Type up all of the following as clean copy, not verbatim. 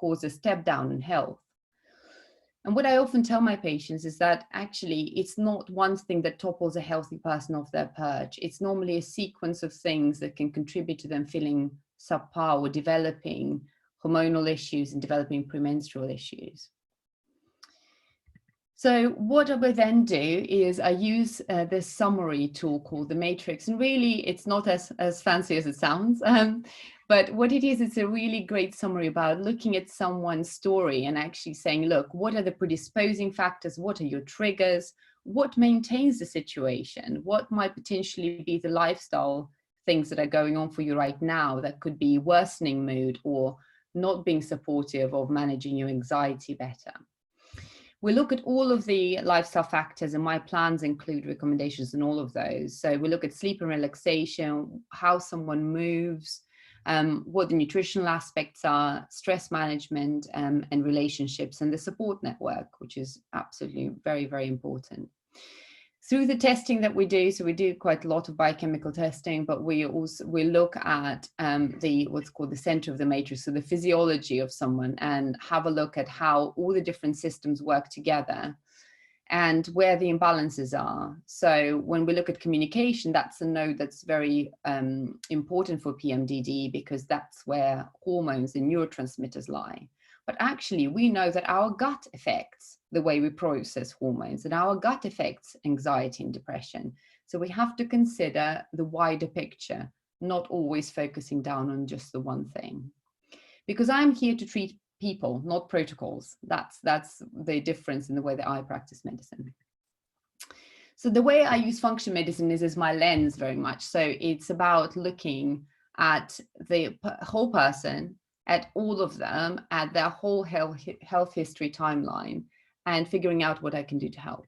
cause a step down in health. And what I often tell my patients is that actually it's not one thing that topples a healthy person off their perch. It's normally a sequence of things that can contribute to them feeling subpar or developing hormonal issues and developing premenstrual issues. So what I will then do is I use this summary tool called the Matrix, and really it's not as fancy as it sounds, but what it is, it's a really great summary about looking at someone's story and actually saying, look, what are the predisposing factors? What are your triggers? What maintains the situation? What might potentially be the lifestyle things that are going on for you right now that could be worsening mood or not being supportive of managing your anxiety better? We look at all of the lifestyle factors, and my plans include recommendations on all of those. So we look at sleep and relaxation, how someone moves, what the nutritional aspects are, stress management, and relationships, and the support network, which is absolutely very, very important. Through the testing that we do, so we do quite a lot of biochemical testing, but we look at what's called the center of the matrix, so the physiology of someone, and have a look at how all the different systems work together and where the imbalances are. So when we look at communication, that's a node that's very important for PMDD, because that's where hormones and neurotransmitters lie. But actually, we know that our gut affects the way we process hormones, and our gut affects anxiety and depression. So we have to consider the wider picture, not always focusing down on just the one thing. Because I'm here to treat people, not protocols. That's the difference in the way that I practice medicine. So the way I use functional medicine is as my lens very much. So it's about looking at the whole person, at all of them, at their whole health history timeline, and figuring out what I can do to help.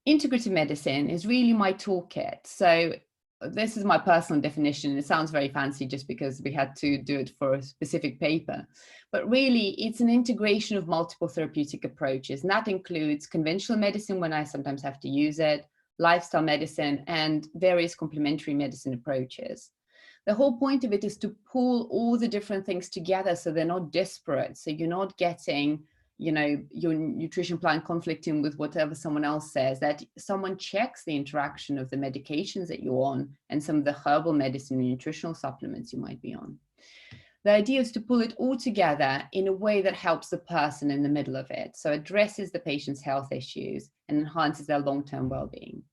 Integrative medicine is really my toolkit. So this is my personal definition. It sounds very fancy just because we had to do it for a specific paper. But really, it's an integration of multiple therapeutic approaches. And that includes conventional medicine when I sometimes have to use it, lifestyle medicine, and various complementary medicine approaches. The whole point of it is to pull all the different things together so they're not disparate. So you're not getting, you know, your nutrition plan conflicting with whatever someone else says, that someone checks the interaction of the medications that you're on and some of the herbal medicine and nutritional supplements you might be on. The idea is to pull it all together in a way that helps the person in the middle of it. So addresses the patient's health issues and enhances their long-term well-being.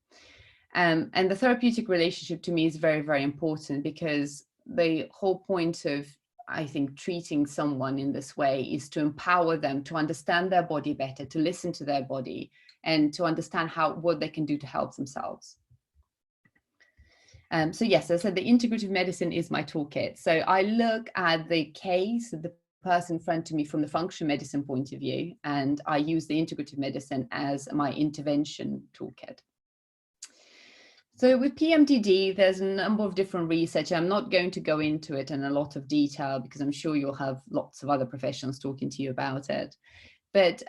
And the therapeutic relationship to me is very, very important, because the whole point of, I think, treating someone in this way is to empower them to understand their body better, to listen to their body, and to understand what they can do to help themselves. So yes, as I said, the integrative medicine is my toolkit. So I look at the case of the person in front of me from the functional medicine point of view, and I use the integrative medicine as my intervention toolkit. So with PMDD, there's a number of different research. I'm not going to go into it in a lot of detail because I'm sure you'll have lots of other professionals talking to you about it. But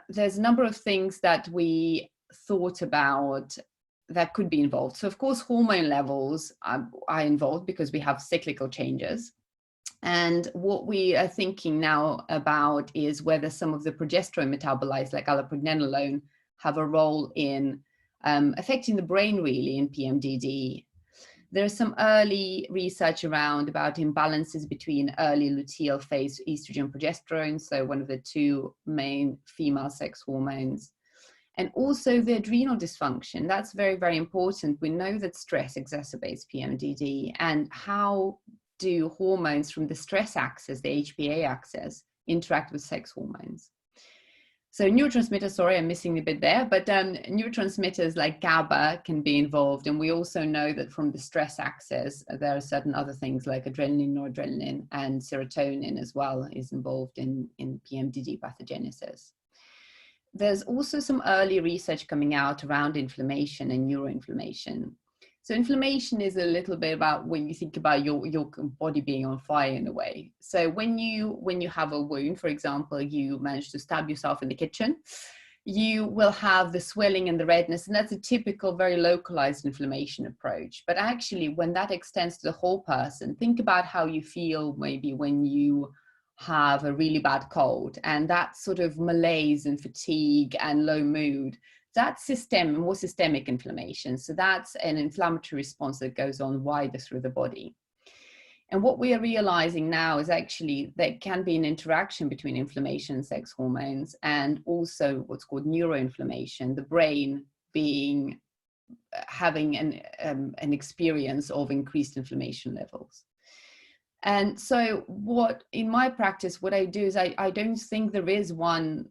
there's a number of things that we thought about that could be involved. So of course, hormone levels are involved because we have cyclical changes. And what we are thinking now about is whether some of the progesterone metabolites like allopregnanolone have a role in affecting the brain really in PMDD. There's some early research around about imbalances between early luteal phase estrogen and progesterone, so one of the two main female sex hormones, and also the adrenal dysfunction. That's very, very important. We know that stress exacerbates PMDD, and how do hormones from the stress axis, the HPA axis, interact with sex hormones? So neurotransmitters, sorry, I'm missing a bit there, but neurotransmitters like GABA can be involved. And we also know that from the stress axis, there are certain other things like adrenaline, noradrenaline, and serotonin as well is involved in PMDD pathogenesis. There's also some early research coming out around inflammation and neuroinflammation. So inflammation is a little bit about when you think about your body being on fire in a way. So when you have a wound, for example, you manage to stab yourself in the kitchen, you will have the swelling and the redness, and that's a typical, very localized inflammation approach. But actually, when that extends to the whole person, think about how you feel maybe when you have a really bad cold, and that sort of malaise and fatigue and low mood, that's more systemic inflammation. So that's an inflammatory response that goes on wider through the body. And what we are realizing now is actually there can be an interaction between inflammation and sex hormones, and also what's called neuroinflammation, the brain having an experience of increased inflammation levels. And so in my practice, what I do is I don't think there is one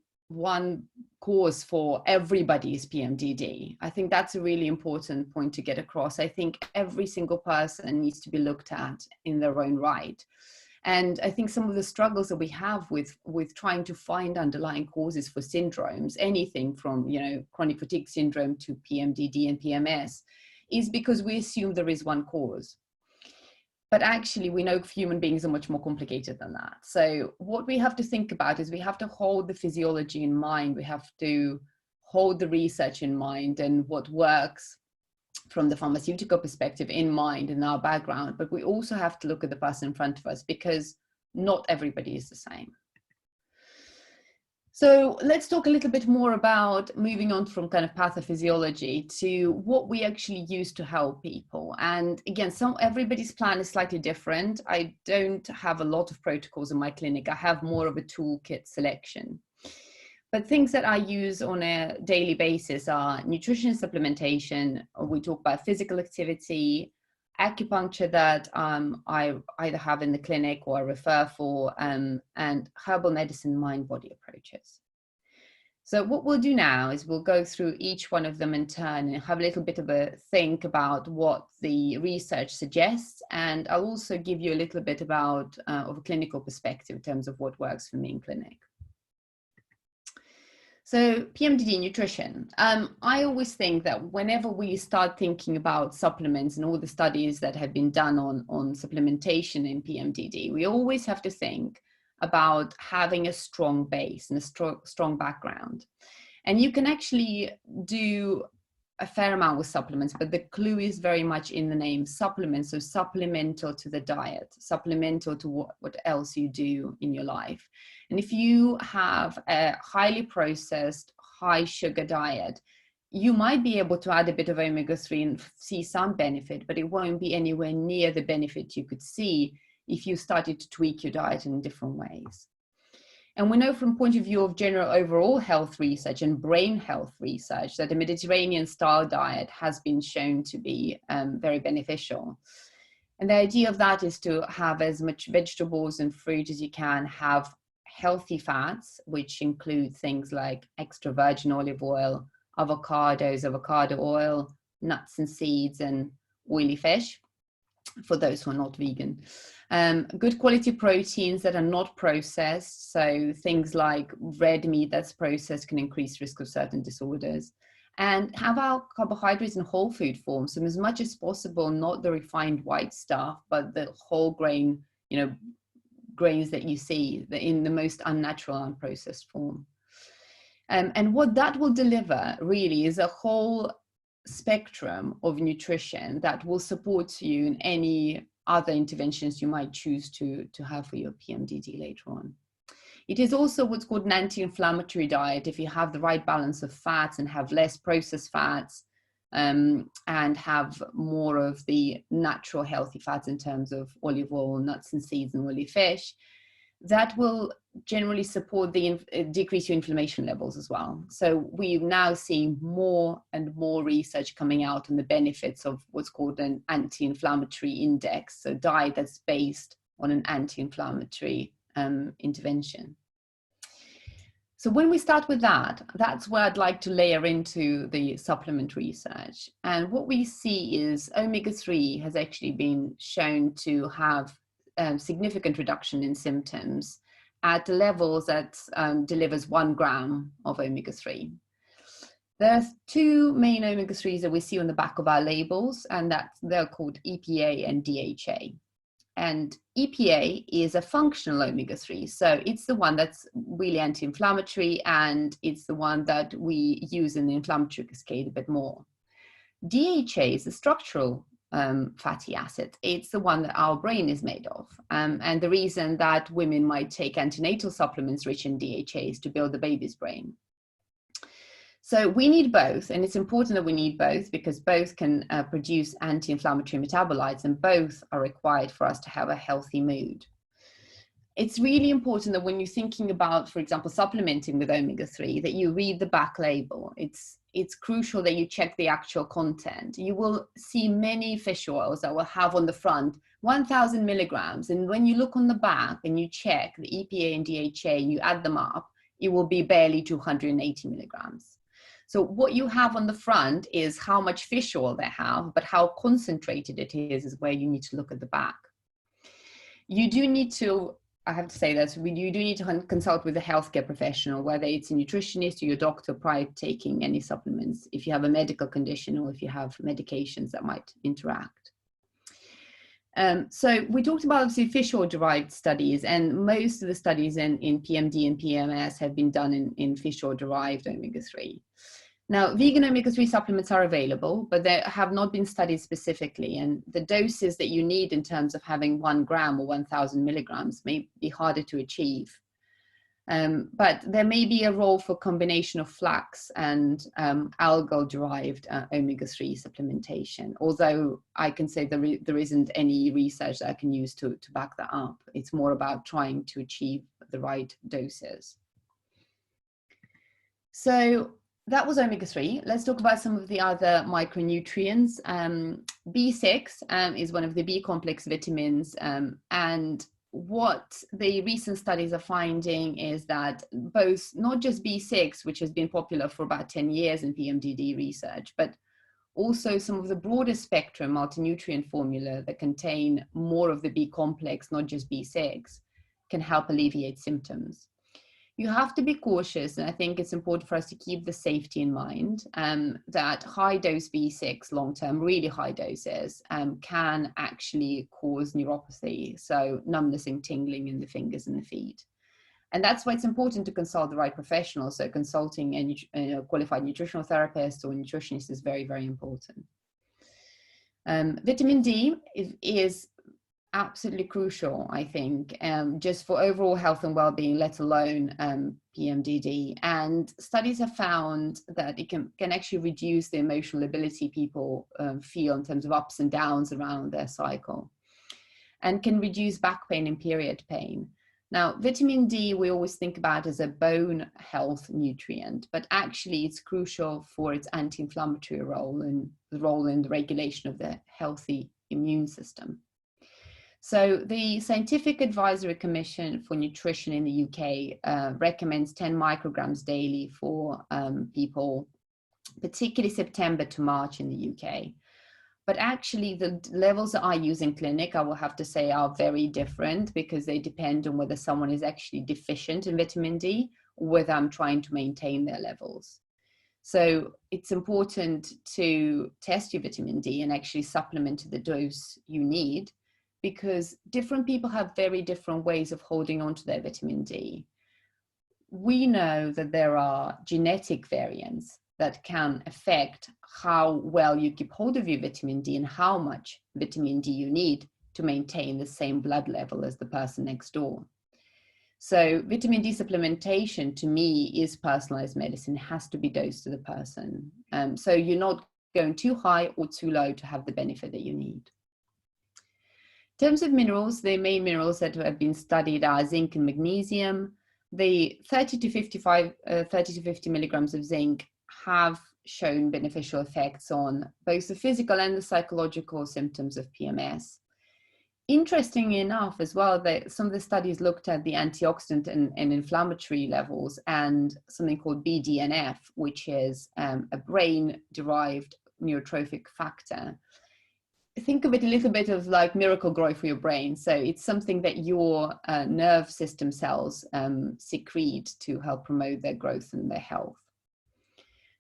cause for everybody's PMDD. I think that's a really important point to get across. I think every single person needs to be looked at in their own right. And I think some of the struggles that we have with trying to find underlying causes for syndromes, anything from, chronic fatigue syndrome to PMDD and PMS, is because we assume there is one cause. But actually, we know human beings are much more complicated than that. So what we have to think about is we have to hold the physiology in mind. We have to hold the research in mind and what works from the pharmaceutical perspective in mind in our background. But we also have to look at the person in front of us, because not everybody is the same. So let's talk a little bit more about moving on from kind of pathophysiology to what we actually use to help people. And again, everybody's plan is slightly different. I don't have a lot of protocols in my clinic. I have more of a toolkit selection. But things that I use on a daily basis are nutrition supplementation. We talk about physical activity, acupuncture that I either have in the clinic or I refer for, and herbal medicine, mind-body approaches. So what we'll do now is we'll go through each one of them in turn and have a little bit of a think about what the research suggests. And I'll also give you a little bit about of a clinical perspective in terms of what works for me in clinic. So PMDD nutrition. I always think that whenever we start thinking about supplements and all the studies that have been done on supplementation in PMDD, we always have to think about having a strong base and a strong background. And you can actually do a fair amount with supplements, but the clue is very much in the name supplements. So supplemental to the diet, supplemental to what else you do in your life. And if you have a highly processed, high sugar diet, you might be able to add a bit of omega-3 and see some benefit, but it won't be anywhere near the benefit you could see if you started to tweak your diet in different ways. And we know from point of view of general overall health research and brain health research that a Mediterranean style diet has been shown to be very beneficial. And the idea of that is to have as much vegetables and fruit as you can, have healthy fats, which include things like extra virgin olive oil, avocados, avocado oil, nuts and seeds, and oily fish, for those who are not vegan. Good quality proteins that are not processed. So things like red meat that's processed can increase risk of certain disorders. And have our carbohydrates in whole food form. So as much as possible, not the refined white stuff, but the whole grain, grains that you see in the most unnatural, unprocessed form. And what that will deliver really is a whole spectrum of nutrition that will support you in any other interventions you might choose to have for your PMDD later on. It is also what's called an anti-inflammatory diet if you have the right balance of fats and have less processed fats, and have more of the natural healthy fats in terms of olive oil, nuts and seeds, and oily fish. That will generally support the decrease your inflammation levels as well. So we now see more and more research coming out on the benefits of what's called an anti-inflammatory index, so diet that's based on an anti-inflammatory intervention. So when we start with that, that's where I'd like to layer into the supplement research. And what we see is omega-3 has actually been shown to have significant reduction in symptoms at levels that delivers 1 gram of omega-3. There are 2 main omega-3s that we see on the back of our labels, and they're called EPA and DHA. And EPA is a functional omega-3, so it's the one that's really anti-inflammatory, and it's the one that we use in the inflammatory cascade a bit more. DHA is a structural fatty acid. It's the one that our brain is made of. And the reason that women might take antenatal supplements rich in DHA is to build the baby's brain. So we need both, and it's important that we need both because both can produce anti-inflammatory metabolites, and both are required for us to have a healthy mood. It's really important that when you're thinking about, for example, supplementing with omega-3, that you read the back label. It's crucial that you check the actual content. You will see many fish oils that will have on the front 1,000 milligrams, and when you look on the back and you check the EPA and DHA, you add them up, it will be barely 280 milligrams. So what you have on the front is how much fish oil they have, but how concentrated it is where you need to look at the back. You do need to, I have to say that you do need to consult with a healthcare professional, whether it's a nutritionist or your doctor, prior to taking any supplements, if you have a medical condition or if you have medications that might interact. So we talked about obviously fish oil derived studies, and most of the studies in PMD and PMS have been done in fish oil derived omega-3. Now, vegan omega-3 supplements are available, but they have not been studied specifically, and the doses that you need in terms of having 1 gram or 1,000 milligrams may be harder to achieve. But there may be a role for combination of flax and algal-derived omega-3 supplementation, although I can say there isn't any research that I can use to back that up. It's more about trying to achieve the right doses. So that was omega-3. Let's talk about some of the other micronutrients. B6 is one of the B complex vitamins, and what the recent studies are finding is that both, not just B6, which has been popular for about 10 years in PMDD research, but also some of the broader spectrum multi-nutrient formula that contain more of the B complex, not just B6, can help alleviate symptoms. You have to be cautious, and I think it's important for us to keep the safety in mind, that high dose B6 long-term, really high doses, can actually cause neuropathy, so numbness and tingling in the fingers and the feet. And that's why it's important to consult the right professional. So consulting a qualified nutritional therapist or nutritionist is very, very important. Vitamin D is absolutely crucial, I think, just for overall health and well-being, let alone PMDD. And studies have found that it can actually reduce the emotional ability people feel in terms of ups and downs around their cycle, and can reduce back pain and period pain. Now, vitamin D, we always think about as a bone health nutrient, but actually it's crucial for its anti-inflammatory role and the role in the regulation of the healthy immune system. So the Scientific Advisory Commission for Nutrition in the UK recommends 10 micrograms daily for people, particularly September to March in the UK. But actually the levels that I use in clinic, I will have to say, are very different because they depend on whether someone is actually deficient in vitamin D or whether I'm trying to maintain their levels. So it's important to test your vitamin D and actually supplement to the dose you need, because different people have very different ways of holding on to their vitamin D. We know that there are genetic variants that can affect how well you keep hold of your vitamin D and how much vitamin D you need to maintain the same blood level as the person next door. So vitamin D supplementation, to me, is personalized medicine. It has to be dosed to the person. So you're not going too high or too low to have the benefit that you need. In terms of minerals, the main minerals that have been studied are zinc and magnesium. The 30 to 50 milligrams of zinc have shown beneficial effects on both the physical and the psychological symptoms of PMS. Interestingly enough as well, that some of the studies looked at the antioxidant and inflammatory levels and something called BDNF, which is a brain-derived neurotrophic factor. Think of it a little bit of like miracle grow for your brain. So it's something that your nerve system cells secrete to help promote their growth and their health.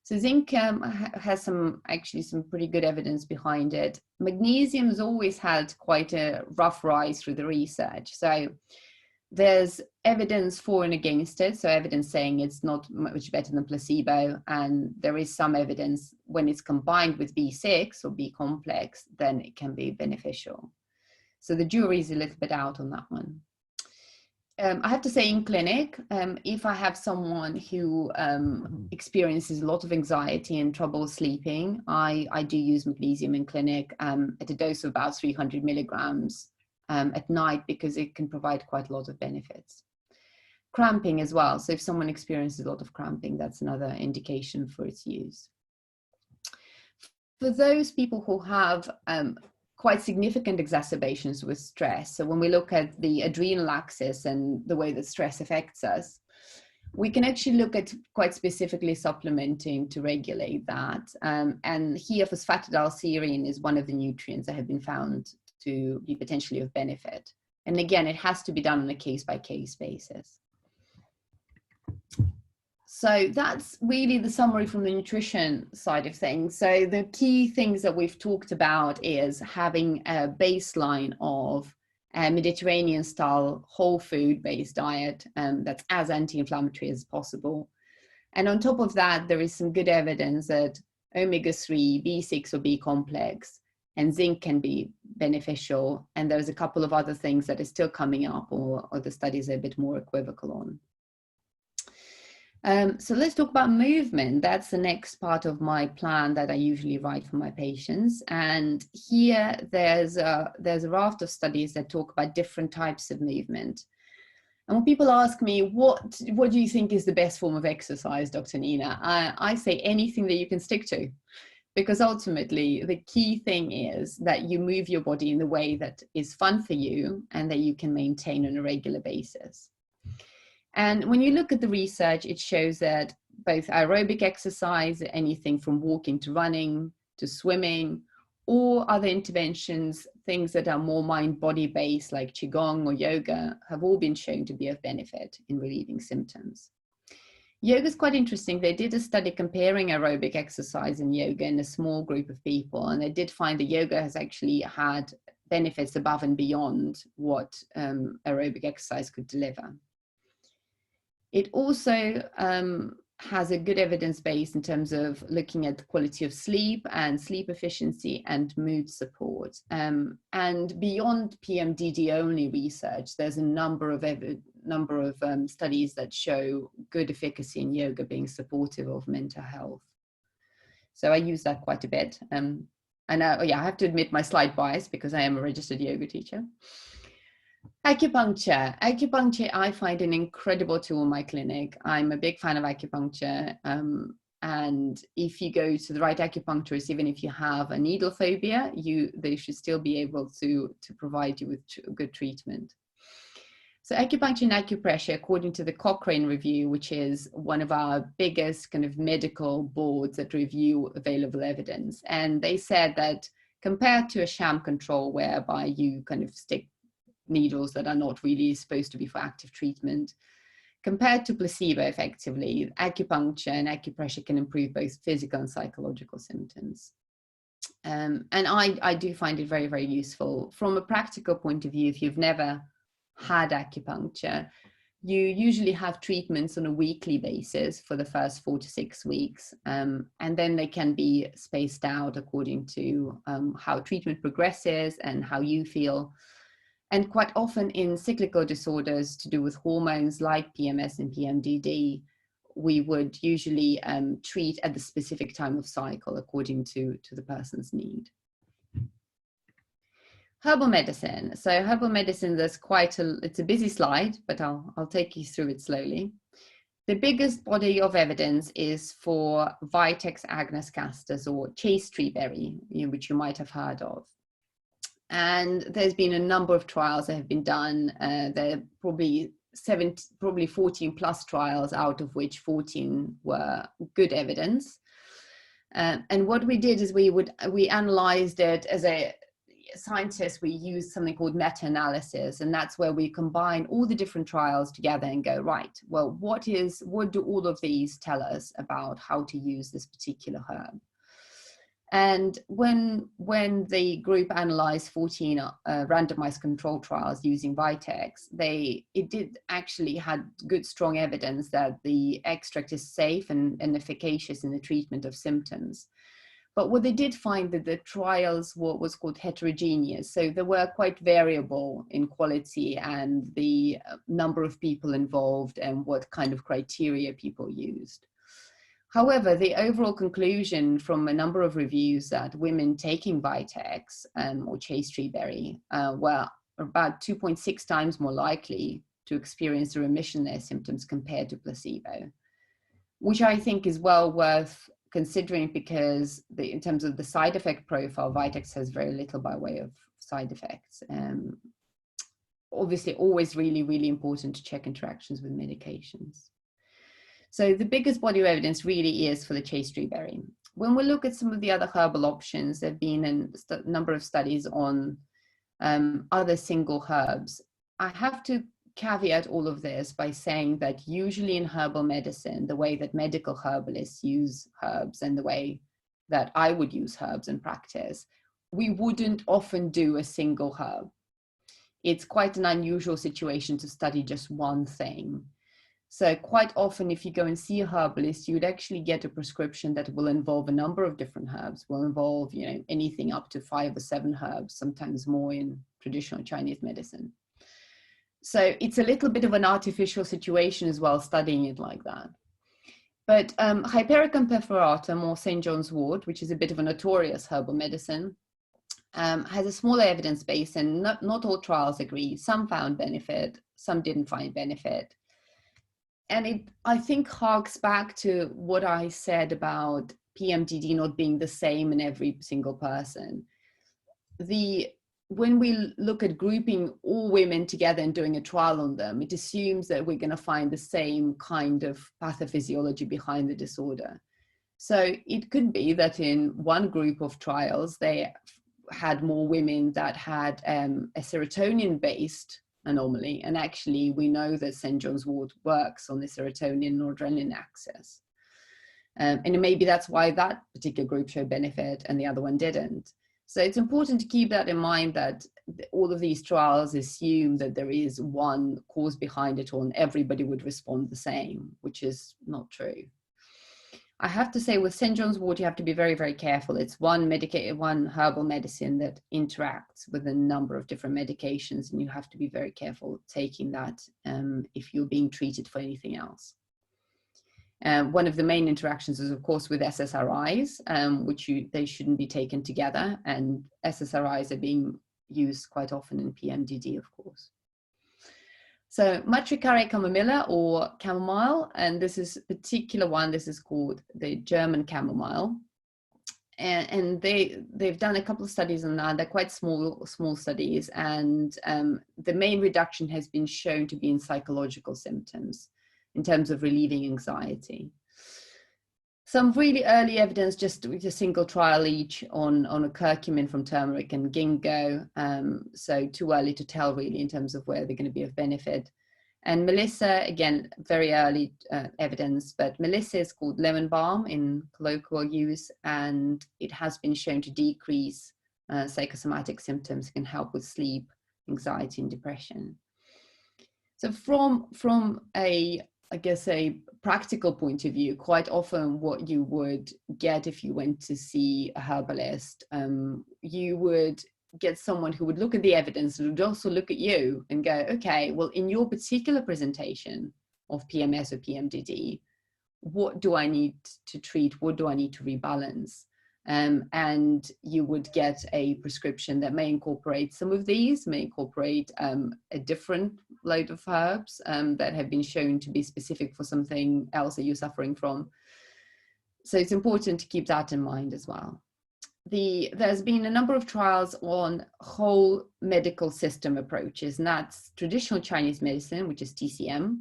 So zinc has some pretty good evidence behind it. Magnesium has always had quite a rough rise through the research. So There's evidence for and against it, so evidence saying it's not much better than placebo, and there is some evidence when it's combined with B6 or B complex, then it can be beneficial. So the jury is a little bit out on that one. I have to say, in clinic, if I have someone who experiences a lot of anxiety and trouble sleeping, I do use magnesium in clinic at a dose of about 300 milligrams at night, because it can provide quite a lot of benefits. Cramping as well. So if someone experiences a lot of cramping, that's another indication for its use. For those people who have quite significant exacerbations with stress, so when we look at the adrenal axis and the way that stress affects us, we can actually look at quite specifically supplementing to regulate that. And here phosphatidylserine is one of the nutrients that have been found to be potentially of benefit. And again, it has to be done on a case-by-case basis. So that's really the summary from the nutrition side of things. So the key things that we've talked about is having a baseline of a Mediterranean style whole food based diet that's as anti-inflammatory as possible. And on top of that, there is some good evidence that omega-3, B6 or B complex, and zinc can be beneficial. And there's a couple of other things that are still coming up, or the studies are a bit more equivocal on. So let's talk about movement. That's the next part of my plan that I usually write for my patients. And here there's a raft of studies that talk about different types of movement. And when people ask me, what do you think is the best form of exercise, Dr. Nina? I say anything that you can stick to, because ultimately the key thing is that you move your body in the way that is fun for you and that you can maintain on a regular basis. And when you look at the research, it shows that both aerobic exercise, anything from walking to running to swimming, or other interventions, things that are more mind-body based like Qigong or yoga, have all been shown to be of benefit in relieving symptoms. Yoga is quite interesting. They did a study comparing aerobic exercise and yoga in a small group of people, and they did find that yoga has actually had benefits above and beyond what aerobic exercise could deliver. It also has a good evidence base in terms of looking at the quality of sleep and sleep efficiency and mood support. And beyond PMDD only research, there's a number of studies that show good efficacy in yoga being supportive of mental health. So I use that quite a bit. And yeah, I have to admit my slight bias because I am a registered yoga teacher. Acupuncture. Acupuncture, I find an incredible tool in my clinic. I'm a big fan of acupuncture. And if you go to the right acupuncturist, even if you have a needle phobia, they should still be able to provide you with good treatment. So acupuncture and acupressure, according to the Cochrane review, which is one of our biggest kind of medical boards that review available evidence. And they said that compared to a sham control, whereby you kind of stick needles that are not really supposed to be for active treatment, compared to placebo, effectively, acupuncture and acupressure can improve both physical and psychological symptoms. And I do find it very, very useful. From a practical point of view, if you've never had acupuncture, you usually have treatments on a weekly basis for the first 4 to 6 weeks. And then they can be spaced out according to how treatment progresses and how you feel. And quite often in cyclical disorders to do with hormones like PMS and PMDD, we would usually treat at the specific time of cycle according to the person's need. Herbal medicine. So herbal medicine, it's a busy slide, but I'll take you through it slowly. The biggest body of evidence is for Vitex agnus castus, or chaste tree berry, which you might have heard of. And there's been a number of trials that have been done. There are probably 14 plus trials, out of which 14 were good evidence. And what we did is we analyzed it as a scientist. We used something called meta-analysis, and that's where we combine all the different trials together and go, right, well, what do all of these tell us about how to use this particular herb? And when the group analyzed 14 randomized control trials using Vitex, it did actually had good, strong evidence that the extract is safe and efficacious in the treatment of symptoms. But what they did find that the trials were what's called heterogeneous. So they were quite variable in quality and the number of people involved and what kind of criteria people used. However, the overall conclusion from a number of reviews that women taking Vitex or chaste tree berry were about 2.6 times more likely to experience a remission in their symptoms compared to placebo, which I think is well worth considering because in terms of the side effect profile, Vitex has very little by way of side effects. Obviously, always really, really important to check interactions with medications. So the biggest body of evidence really is for the chaste tree berry. When we look at some of the other herbal options, there have been a number of studies on other single herbs. I have to caveat all of this by saying that usually in herbal medicine, the way that medical herbalists use herbs and the way that I would use herbs in practice, we wouldn't often do a single herb. It's quite an unusual situation to study just one thing. So quite often, if you go and see a herbalist, you would actually get a prescription that will involve a number of different herbs, will involve, anything up to 5 or 7 herbs, sometimes more in traditional Chinese medicine. So it's a little bit of an artificial situation as well, studying it like that. But Hypericum perforatum, or St. John's wort, which is a bit of a notorious herbal medicine, has a smaller evidence base, and not all trials agree. Some found benefit, some didn't find benefit. And it, I think, harks back to what I said about PMDD not being the same in every single person. When we look at grouping all women together and doing a trial on them, it assumes that we're going to find the same kind of pathophysiology behind the disorder. So it could be that in one group of trials, they had more women that had a serotonin-based anomaly, and actually we know that St. John's wort works on the serotonin noradrenaline axis, and maybe that's why that particular group showed benefit and the other one didn't. So it's important to keep that in mind, that all of these trials assume that there is one cause behind it all and everybody would respond the same, which is not true. I have to say with St. John's wort, you have to be very, very careful. It's one herbal medicine that interacts with a number of different medications, and you have to be very careful taking that if you're being treated for anything else. One of the main interactions is, of course, with SSRIs, which they shouldn't be taken together, and SSRIs are being used quite often in PMDD, of course. So Matricaria chamomilla, or chamomile, and this is a particular one, this is called the German chamomile. And they've done a couple of studies on that. They're quite small studies, and the main reduction has been shown to be in psychological symptoms in terms of relieving anxiety. Some really early evidence, just with a single trial each on a curcumin from turmeric and ginkgo. So too early to tell really in terms of where they're going to be of benefit. And Melissa, again, very early evidence, but Melissa is called lemon balm in colloquial use, and it has been shown to decrease psychosomatic symptoms, can help with sleep, anxiety, and depression. So from a practical point of view, quite often what you would get if you went to see a herbalist, you would get someone who would look at the evidence and would also look at you and go, okay, well, in your particular presentation of PMS or PMDD, what do I need to treat? What do I need to rebalance? And you would get a prescription that may incorporate some of these, may incorporate a different load of herbs that have been shown to be specific for something else that you're suffering from. So it's important to keep that in mind as well. There's been a number of trials on whole medical system approaches, and that's traditional Chinese medicine, which is TCM.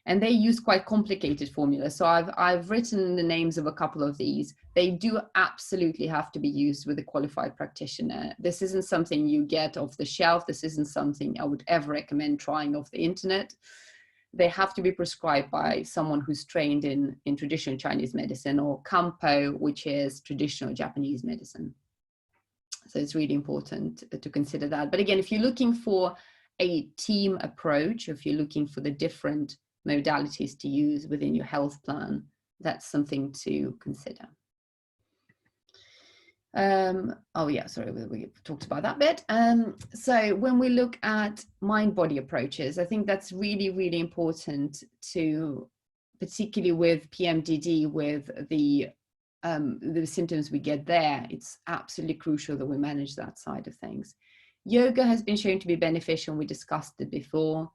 And they use quite complicated formulas. So I've written the names of a couple of these. They do absolutely have to be used with a qualified practitioner. This isn't something you get off the shelf. This isn't something I would ever recommend trying off the internet. they have to be prescribed by someone who's trained in traditional Chinese medicine, or Kampo, which is traditional Japanese medicine. So it's really important to consider that. But again, if you're looking for a team approach, if you're looking for the different modalities to use within your health plan, that's something to consider. Oh yeah, sorry, we talked about that bit. So when we look at mind-body approaches, I think that's really, really important to, particularly with PMDD, with the symptoms we get there, it's absolutely crucial that we manage that side of things. Yoga has been shown to be beneficial, we discussed it before.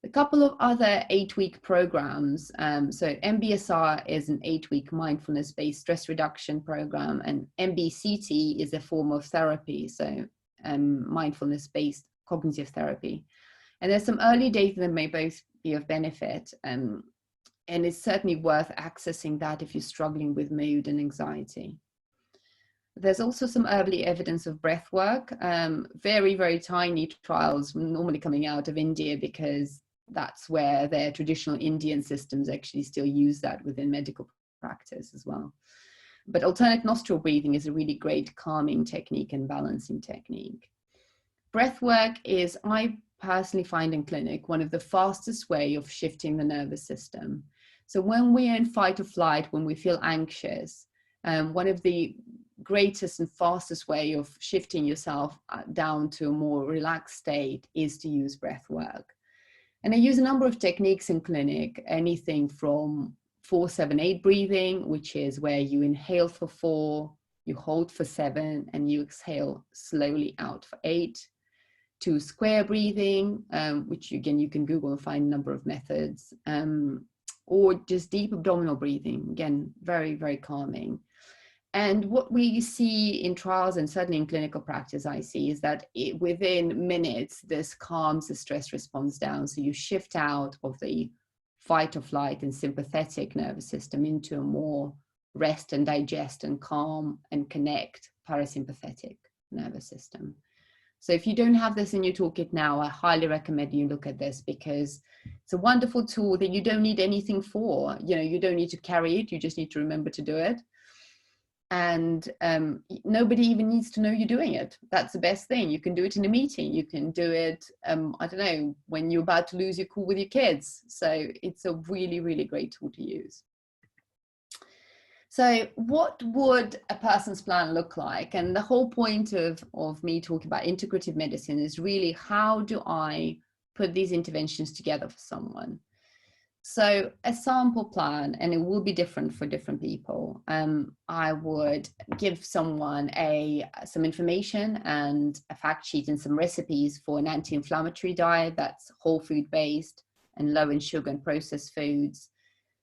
A couple of other 8-week programs. So MBSR is an 8-week mindfulness-based stress reduction program, and MBCT is a form of therapy, so mindfulness-based cognitive therapy. And there's some early data that may both be of benefit, and it's certainly worth accessing that if you're struggling with mood and anxiety. There's also some early evidence of breath work, very, very tiny trials normally coming out of India, because that's where their traditional Indian systems actually still use that within medical practice as well. But alternate nostril breathing is a really great calming technique and balancing technique. Breath work is, I personally find in clinic, one of the fastest way of shifting the nervous system. So when we're in fight or flight, when we feel anxious, one of the greatest and fastest way of shifting yourself down to a more relaxed state is to use breath work. And I use a number of techniques in clinic, anything from 4-7-8 breathing, which is where you inhale for 4, you hold for 7, and you exhale slowly out for 8, to square breathing, which again, you can Google and find a number of methods, or just deep abdominal breathing, again, very, very calming. And what we see in trials, and certainly in clinical practice, I see is that within minutes, this calms the stress response down. So you shift out of the fight or flight and sympathetic nervous system into a more rest and digest and calm and connect parasympathetic nervous system. So if you don't have this in your toolkit now, I highly recommend you look at this, because it's a wonderful tool that you don't need anything for. You know, you don't need to carry it. You just need to remember to do it. And nobody even needs to know you're doing it. That's the best thing. You can do it in a meeting. You can do it, I don't know, when you're about to lose your cool with your kids. So it's a really, really great tool to use. So what would a person's plan look like? And the whole point of me talking about integrative medicine is really, how do I put these interventions together for someone? So a sample plan, and it will be different for different people. I would give someone some information and a fact sheet and some recipes for an anti-inflammatory diet that's whole food based and low in sugar and processed foods.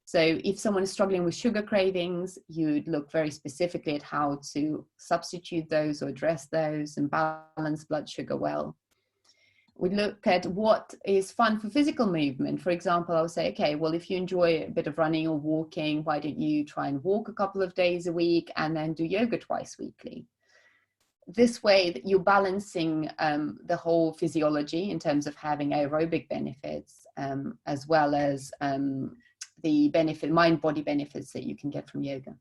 So if someone is struggling with sugar cravings, you'd look very specifically at how to substitute those or address those and balance blood sugar well. We look at what is fun for physical movement. For example, I'll say, okay, well, if you enjoy a bit of running or walking, why don't you try and walk a couple of days a week and then do yoga twice weekly? This way that you're balancing the whole physiology in terms of having aerobic benefits, as well as the mind-body benefits that you can get from yoga.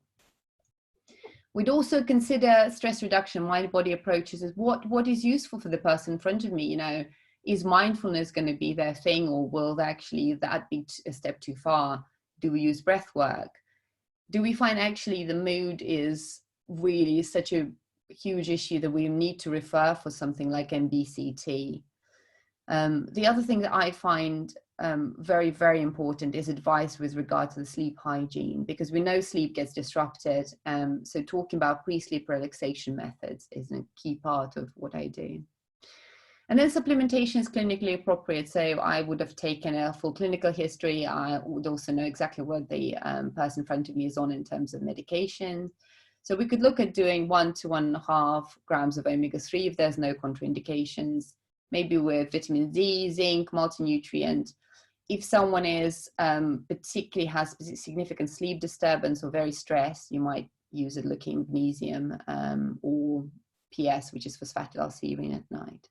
We'd also consider stress reduction, mind-body approaches as what is useful for the person in front of me. You know, is mindfulness going to be their thing, or will actually that be a step too far? Do we use breath work? Do we find actually the mood is really such a huge issue that we need to refer for something like MBCT? The other thing that I find very, very important is advice with regard to the sleep hygiene, because we know sleep gets disrupted. So talking about pre-sleep relaxation methods is a key part of what I do. And then supplementation is clinically appropriate. So I would have taken a full clinical history. I would also know exactly what the person in front of me is on in terms of medication. So we could look at doing 1 to 1.5 grams of omega-3 if there's no contraindications, maybe with vitamin D, zinc, multi-nutrient. If someone is particularly has significant sleep disturbance or very stressed, you might use it looking magnesium or PS, which is phosphatidylserine at night.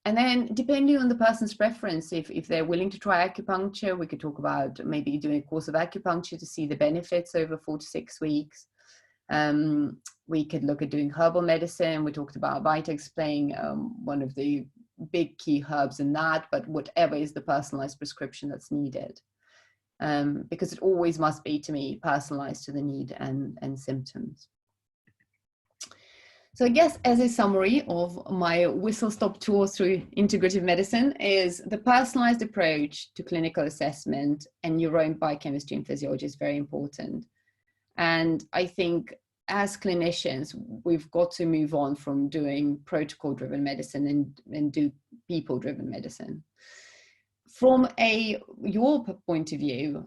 And then depending on the person's preference, if they're willing to try acupuncture, we could talk about maybe doing a course of acupuncture to see the benefits over 4 to 6 weeks. We could look at doing herbal medicine. We talked about Vitex playing one of the big key herbs in that, but whatever is the personalized prescription that's needed. Because it always must be, to me, personalized to the need and symptoms. So I guess as a summary of my whistle-stop tour through integrative medicine is the personalized approach to clinical assessment and your own biochemistry and physiology is very important. And I think as clinicians, we've got to move on from doing protocol-driven medicine and do people-driven medicine. From your point of view,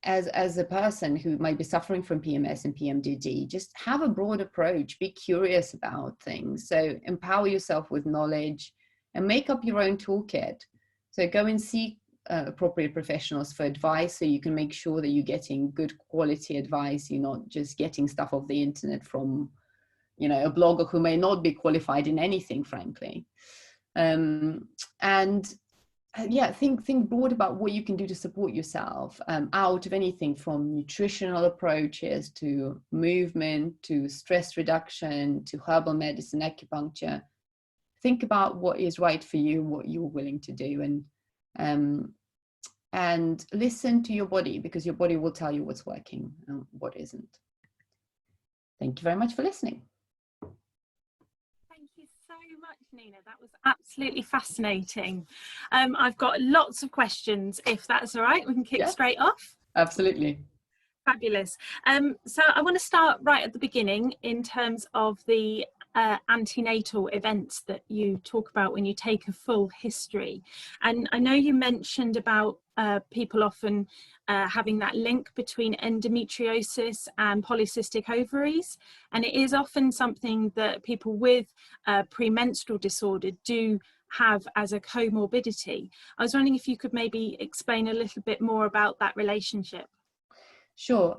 as a person who might be suffering from PMS and PMDD, just have a broad approach, be curious about things. So empower yourself with knowledge and make up your own toolkit. So go and seek appropriate professionals for advice so you can make sure that you're getting good quality advice. You're not just getting stuff off the internet from, you know, a blogger who may not be qualified in anything, frankly. Yeah, think broad about what you can do to support yourself out of anything from nutritional approaches to movement, to stress reduction, to herbal medicine, acupuncture. Think about what is right for you, what you're willing to do, and listen to your body, because your body will tell you what's working and what isn't. Thank you very much for listening. So much, Nina. That was absolutely fascinating. I've got lots of questions, if that's all right. We can kick straight off. Absolutely. Fabulous. So I want to start right at the beginning in terms of the antenatal events that you talk about when you take a full history. And I know you mentioned about people often having that link between endometriosis and polycystic ovaries. And it is often something that people with premenstrual disorder do have as a comorbidity. I was wondering if you could maybe explain a little bit more about that relationship. Sure.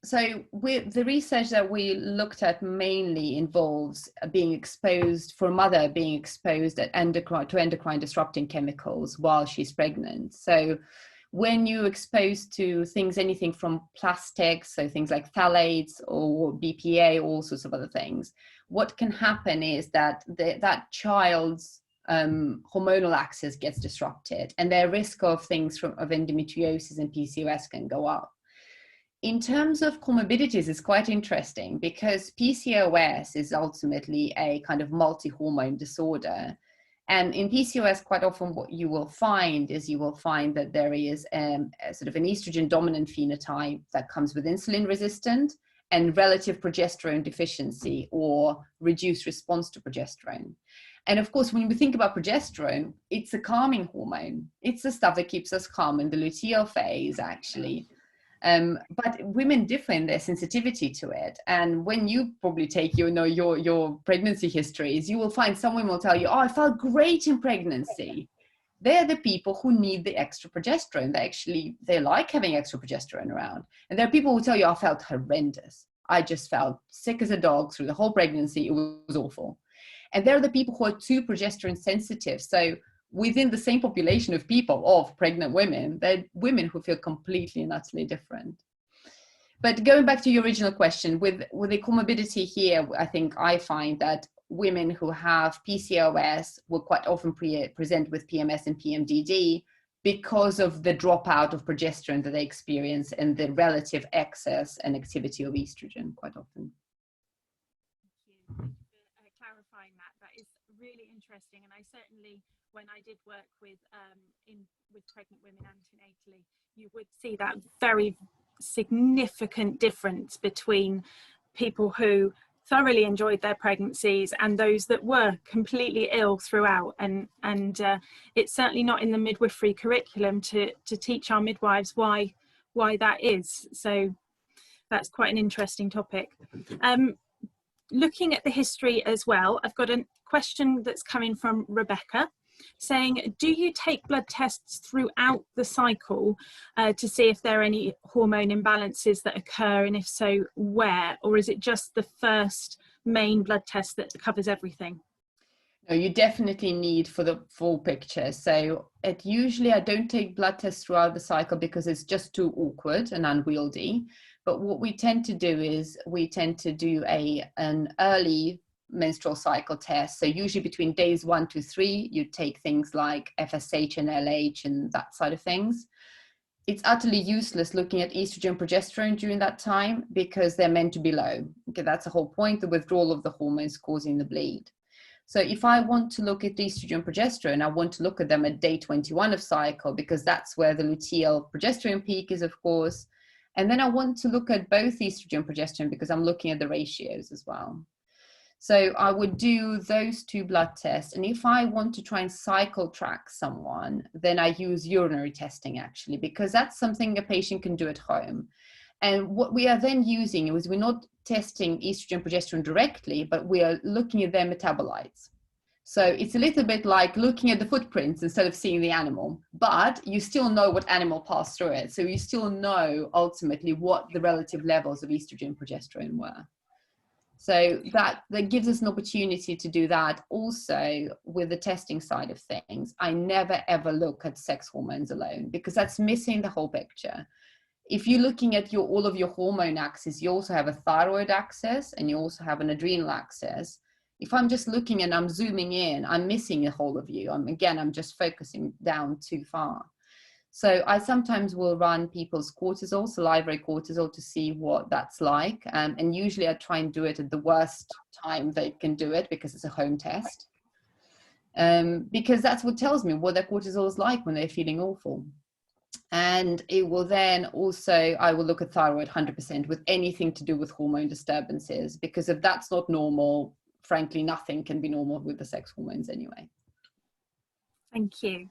So the research that we looked at mainly involves being exposed, for a mother being exposed to endocrine disrupting chemicals while she's pregnant. So when you're exposed to things, anything from plastics, so things like phthalates or BPA, all sorts of other things, what can happen is that that child's hormonal axis gets disrupted, and their risk of things of endometriosis and PCOS can go up. In terms of comorbidities, it's quite interesting because PCOS is ultimately a kind of multi-hormone disorder. And in PCOS, quite often what you will find is that there is a sort of an estrogen dominant phenotype that comes with insulin resistant and relative progesterone deficiency or reduced response to progesterone. And of course, when we think about progesterone, it's a calming hormone. It's the stuff that keeps us calm in the luteal phase, actually. But women differ in their sensitivity to it. And when you probably take your pregnancy histories, you will find some women will tell you, oh, I felt great in pregnancy. They're the people who need the extra progesterone. They like having extra progesterone around. And there are people who tell you, I felt horrendous. I just felt sick as a dog through the whole pregnancy. It was awful. And there are the people who are too progesterone sensitive. So within the same population of people, of pregnant women, there are women who feel completely and utterly different. But going back to your original question, with the comorbidity here, I think I find that women who have PCOS will quite often present with PMS and PMDD because of the dropout of progesterone that they experience and the relative excess and activity of estrogen quite often. Thank you for clarifying that. That is really interesting. And I certainly, when I did work with pregnant women antenatally, you would see that very significant difference between people who thoroughly enjoyed their pregnancies and those that were completely ill throughout. And it's certainly not in the midwifery curriculum to teach our midwives why that is. So that's quite an interesting topic. Looking at the history as well, I've got a question that's coming from Rebecca saying, do you take blood tests throughout the cycle to see if there are any hormone imbalances that occur, and if so, where? Or is it just the first main blood test that covers everything? No, you definitely need for the full picture. So usually I don't take blood tests throughout the cycle because it's just too awkward and unwieldy. But what we tend to do is we tend to do an early menstrual cycle test. So usually between days 1 to 3, you take things like FSH and LH and that side of things. It's utterly useless looking at estrogen, progesterone during that time because they're meant to be low. Okay, that's the whole point, the withdrawal of the hormones causing the bleed. So if I want to look at estrogen, progesterone, I want to look at them at day 21 of cycle because that's where the luteal progesterone peak is, of course. And then I want to look at both estrogen and progesterone because I'm looking at the ratios as well. So I would do those 2 blood tests. And if I want to try and cycle track someone, then I use urinary testing actually, because that's something a patient can do at home. And what we are then using is we're not testing estrogen, progesterone directly, but we are looking at their metabolites. So it's a little bit like looking at the footprints instead of seeing the animal, but you still know what animal passed through it. So you still know ultimately what the relative levels of estrogen and progesterone were. So that gives us an opportunity to do that. Also, with the testing side of things, I never ever look at sex hormones alone because that's missing the whole picture. If you're looking at all of your hormone axis, you also have a thyroid axis and you also have an adrenal axis. If I'm just looking and I'm zooming in, I'm missing a whole of you. I'm just focusing down too far. So I sometimes will run people's cortisol, salivary cortisol, to see what that's like. And usually I try and do it at the worst time they can do it because it's a home test. Because that's what tells me what their cortisol is like when they're feeling awful. And it will then also, I will look at thyroid 100% with anything to do with hormone disturbances, because if that's not normal, frankly, nothing can be normal with the sex hormones anyway. Thank you.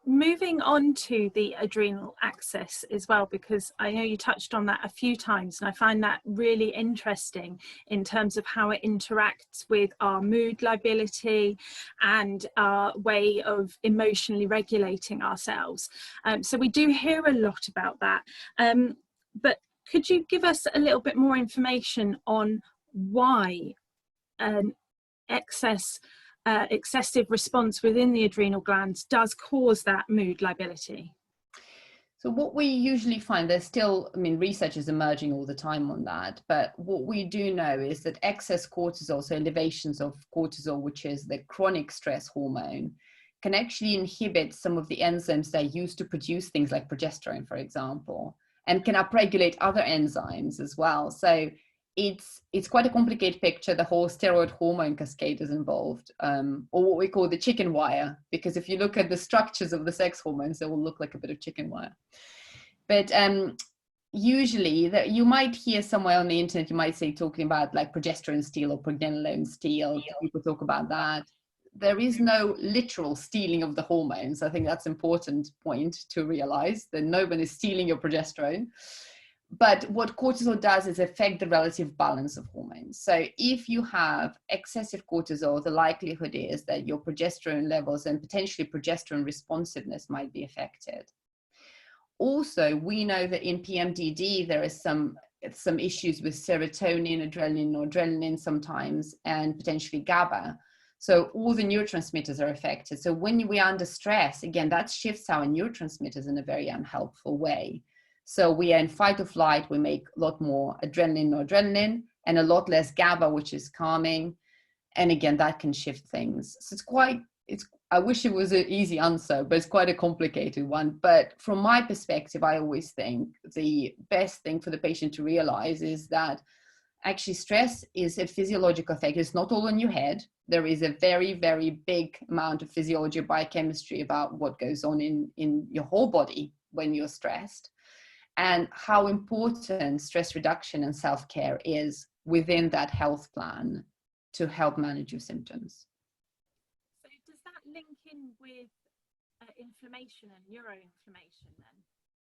Moving on to the adrenal axis as well, because I know you touched on that a few times, and I find that really interesting in terms of how it interacts with our mood lability and our way of emotionally regulating ourselves. So we do hear a lot about that. But could you give us a little bit more information on why an excessive response within the adrenal glands does cause that mood lability? So what we usually find, there's still, research is emerging all the time on that, but what we do know is that excess cortisol, so elevations of cortisol, which is the chronic stress hormone, can actually inhibit some of the enzymes that are used to produce things like progesterone, for example, and can upregulate other enzymes as well. So it's quite a complicated picture. The whole steroid hormone cascade is involved, or what we call the chicken wire, because if you look at the structures of the sex hormones, they will look like a bit of chicken wire. But usually you might hear somewhere on the internet, you might say talking about like progesterone steal or pregnenolone steal. People talk about that. There is no literal stealing of the hormones. I think that's an important point to realize, that no one is stealing your progesterone. But what cortisol does is affect the relative balance of hormones. So if you have excessive cortisol, the likelihood is that your progesterone levels and potentially progesterone responsiveness might be affected. Also, we know that in PMDD, there is some issues with serotonin, adrenaline sometimes, and potentially GABA. So all the neurotransmitters are affected. So when we are under stress, again, that shifts our neurotransmitters in a very unhelpful way. So we are in fight or flight, we make a lot more adrenaline, and a lot less GABA, which is calming. And again, that can shift things. So I wish it was an easy answer, but it's quite a complicated one. But from my perspective, I always think the best thing for the patient to realize is that actually stress is a physiological effect. It's not all in your head. There is a very, very big amount of physiology, biochemistry about what goes on in your whole body when you're stressed, and how important stress reduction and self-care is within that health plan to help manage your symptoms. So does that link in with inflammation and neuroinflammation then?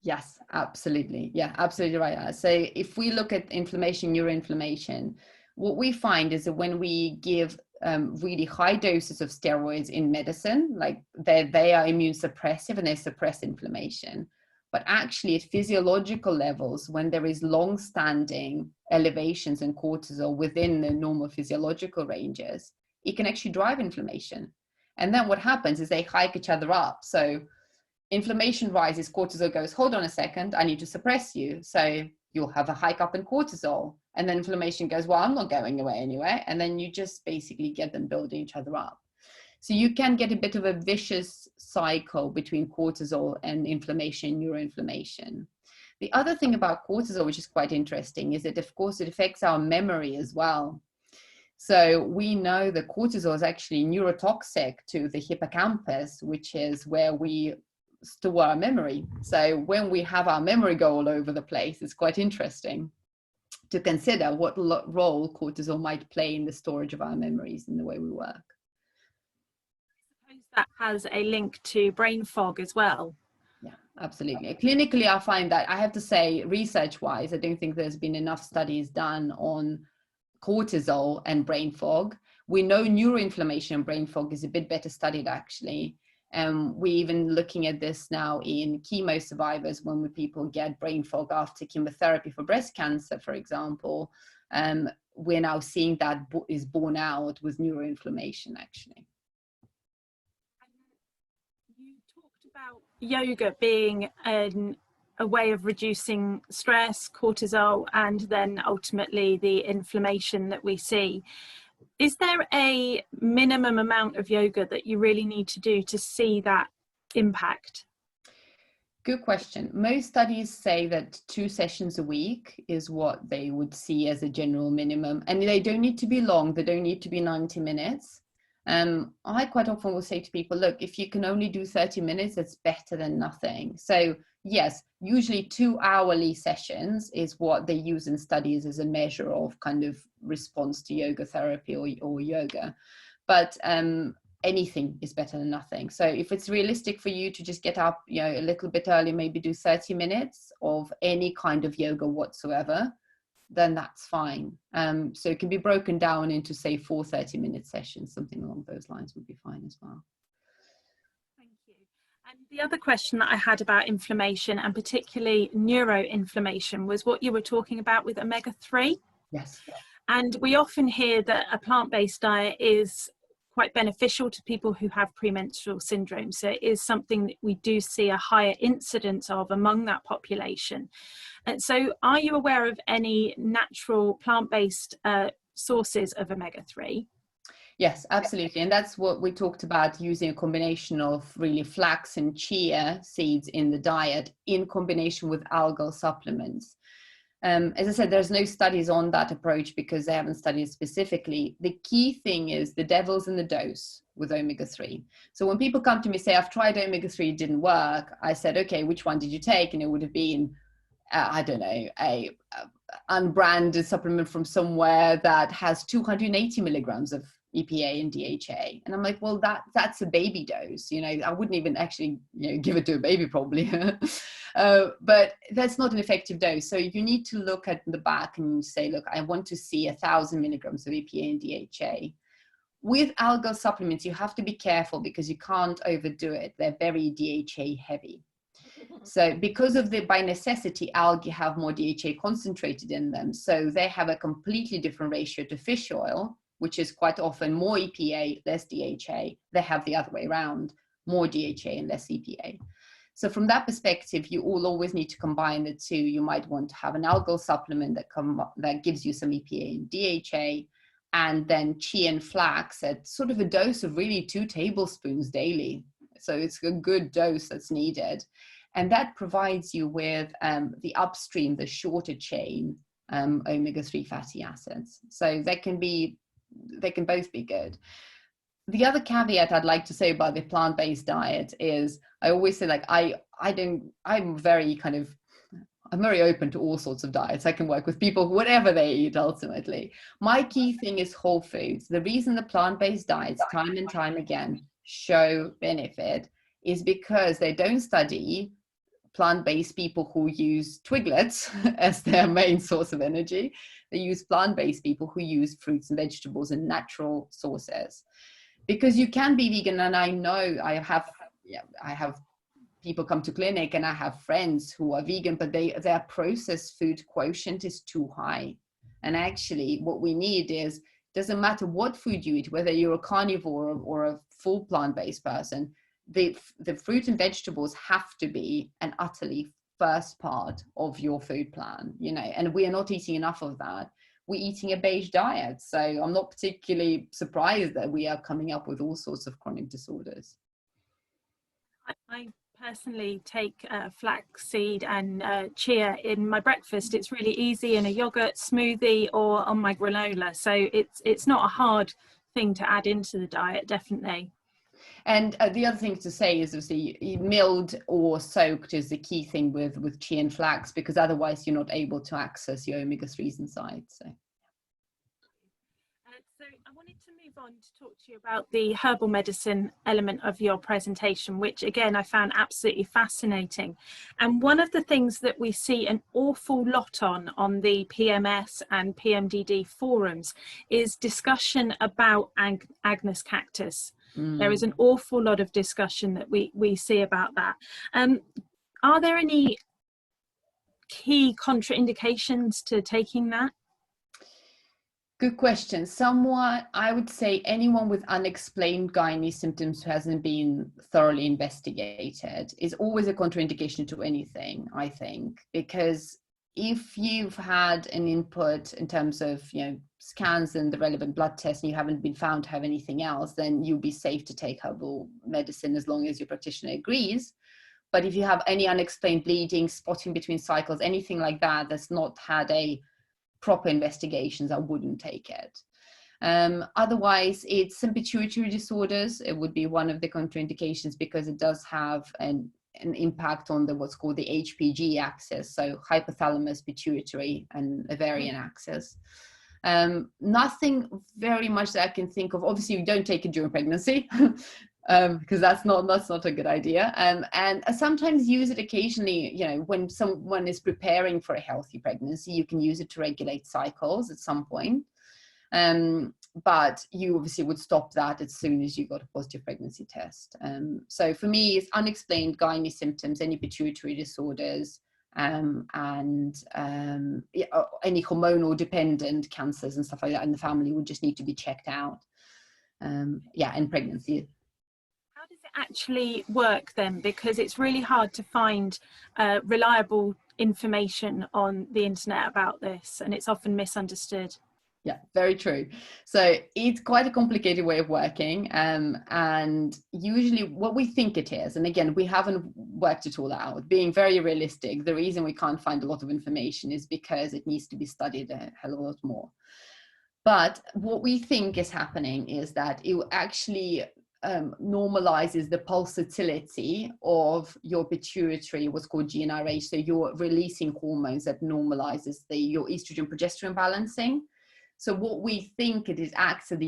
Yes, absolutely. Yeah, absolutely right. So if we look at inflammation, neuroinflammation, what we find is that when we give really high doses of steroids in medicine, like they are immune suppressive and they suppress inflammation. But actually at physiological levels, when there is long-standing elevations in cortisol within the normal physiological ranges, it can actually drive inflammation. And then what happens is they hike each other up. So inflammation rises, cortisol goes, hold on a second, I need to suppress you. So you'll have a hike up in cortisol. And then inflammation goes, well, I'm not going away anyway. And then you just basically get them building each other up. So you can get a bit of a vicious cycle between cortisol and inflammation, neuroinflammation. The other thing about cortisol, which is quite interesting, is that, of course, it affects our memory as well. So we know that cortisol is actually neurotoxic to the hippocampus, which is where we store our memory. So when we have our memory go all over the place, it's quite interesting to consider what role cortisol might play in the storage of our memories and the way we work. I suppose that has a link to brain fog as well. Yeah, absolutely. Clinically, I find that, I have to say, research-wise, I don't think there's been enough studies done on cortisol and brain fog. We know neuroinflammation and brain fog is a bit better studied, actually. We're even looking at this now in chemo survivors when people get brain fog after chemotherapy for breast cancer, for example. We're now seeing that is borne out with neuroinflammation, actually. You talked about yoga being a way of reducing stress, cortisol, and then ultimately the inflammation that we see. Is there a minimum amount of yoga that you really need to do to see that impact? Good question. Most studies say that 2 sessions a week is what they would see as a general minimum. And they don't need to be long. They don't need to be 90 minutes. I quite often will say to people, look, if you can only do 30 minutes, that's better than nothing. So yes, usually 2-hourly sessions is what they use in studies as a measure of kind of response to yoga therapy or yoga. But anything is better than nothing. So if it's realistic for you to just get up, a little bit early, maybe do 30 minutes of any kind of yoga whatsoever, then that's fine. So it can be broken down into, say, 4 30-minute sessions, something along those lines would be fine as well. Thank you. And the other question that I had about inflammation, and particularly neuroinflammation, was what you were talking about with omega-3. Yes. And we often hear that a plant-based diet is quite beneficial to people who have premenstrual syndrome. So it is something that we do see a higher incidence of among that population. And so are you aware of any natural plant-based sources of omega-3? Yes, absolutely. And that's what we talked about, using a combination of really flax and chia seeds in the diet in combination with algal supplements. As I said, there's no studies on that approach because they haven't studied specifically. The key thing is the devil's in the dose with omega-3. So when people come to me and say, I've tried omega-3, it didn't work, I said, okay, which one did you take? And it would have been, I don't know, a unbranded supplement from somewhere that has 280 milligrams of EPA and DHA. And I'm like, well, that's a baby dose. I wouldn't even actually, give it to a baby probably. But that's not an effective dose. So you need to look at the back and say, look, I want to see 1,000 milligrams of EPA and DHA. With algal supplements, you have to be careful because you can't overdo it. They're very DHA heavy. So because of by necessity, algae have more DHA concentrated in them. So they have a completely different ratio to fish oil, which is quite often more EPA, less DHA. They have the other way around, more DHA and less EPA. So from that perspective, you all always need to combine the two. You might want to have an algal supplement that gives you some EPA and DHA, and then chia and flax at sort of a dose of really 2 tablespoons daily. So it's a good dose that's needed. And that provides you with the upstream, the shorter chain omega-3 fatty acids. So they can both be good. The other caveat I'd like to say about the plant-based diet is I always say, like, I'm very open to all sorts of diets. I can work with people, whatever they eat ultimately. My key thing is whole foods. The reason the plant-based diets time and time again show benefit is because they don't study plant-based people who use twiglets as their main source of energy. They use plant-based people who use fruits and vegetables and natural sources. Because you can be vegan, and I know I have people come to clinic and I have friends who are vegan, but their processed food quotient is too high. And actually what we need is doesn't matter what food you eat, whether you're a carnivore or a full plant-based person, the fruit and vegetables have to be an utterly first part of your food plan, you know, and we are not eating enough of that. We're eating a beige diet. So I'm not particularly surprised that we are coming up with all sorts of chronic disorders. I personally take flaxseed and chia in my breakfast. It's really easy in a yogurt smoothie or on my granola. So it's not a hard thing to add into the diet, definitely. And the other thing to say is, obviously, milled or soaked is the key thing with chia and flax, because otherwise you're not able to access your omega-3s inside. So I wanted to move on to talk to you about the herbal medicine element of your presentation, which again I found absolutely fascinating. And one of the things that we see an awful lot on the PMS and PMDD forums is discussion about Agnus cactus. There is an awful lot of discussion that we see about that. Are there any key contraindications to taking that? Good question. Somewhat, I would say anyone with unexplained gynae symptoms who hasn't been thoroughly investigated is always a contraindication to anything, I think, because if you've had an input in terms of, you know, scans and the relevant blood tests and you haven't been found to have anything else, then you'll be safe to take herbal medicine as long as your practitioner agrees. But if you have any unexplained bleeding, spotting between cycles, anything like that, that's not had a proper investigations, I wouldn't take it. Otherwise, it's some pituitary disorders. It would be one of the contraindications because it does have an impact on the what's called the HPG axis, so hypothalamus, pituitary, and ovarian axis. Nothing very much that I can think of. Obviously, you don't take it during pregnancy. Because that's not a good idea. And I sometimes use it occasionally, you know, when someone is preparing for a healthy pregnancy, you can use it to regulate cycles at some point. But you obviously would stop that as soon as you got a positive pregnancy test. So for me, it's unexplained gynae symptoms, any pituitary disorders, and any hormonal dependent cancers and stuff like that in the family would just need to be checked out. And pregnancy. How does it actually work then? Because it's really hard to find reliable information on the internet about this, and it's often misunderstood. Yeah, very true. So it's quite a complicated way of working, and usually what we think it is, and again, we haven't worked it all out, being very realistic, the reason we can't find a lot of information is because it needs to be studied a hell of a lot more. But what we think is happening is that it actually normalizes the pulsatility of your pituitary, what's called GnRH. So you're releasing hormones that normalizes your estrogen progesterone balancing. So what we think it is acts at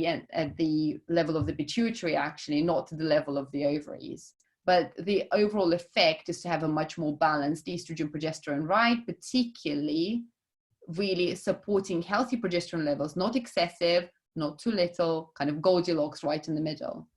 the level of the pituitary, actually, not to the level of the ovaries. But the overall effect is to have a much more balanced estrogen progesterone, right? Particularly really supporting healthy progesterone levels, not excessive, not too little, kind of Goldilocks right in the middle.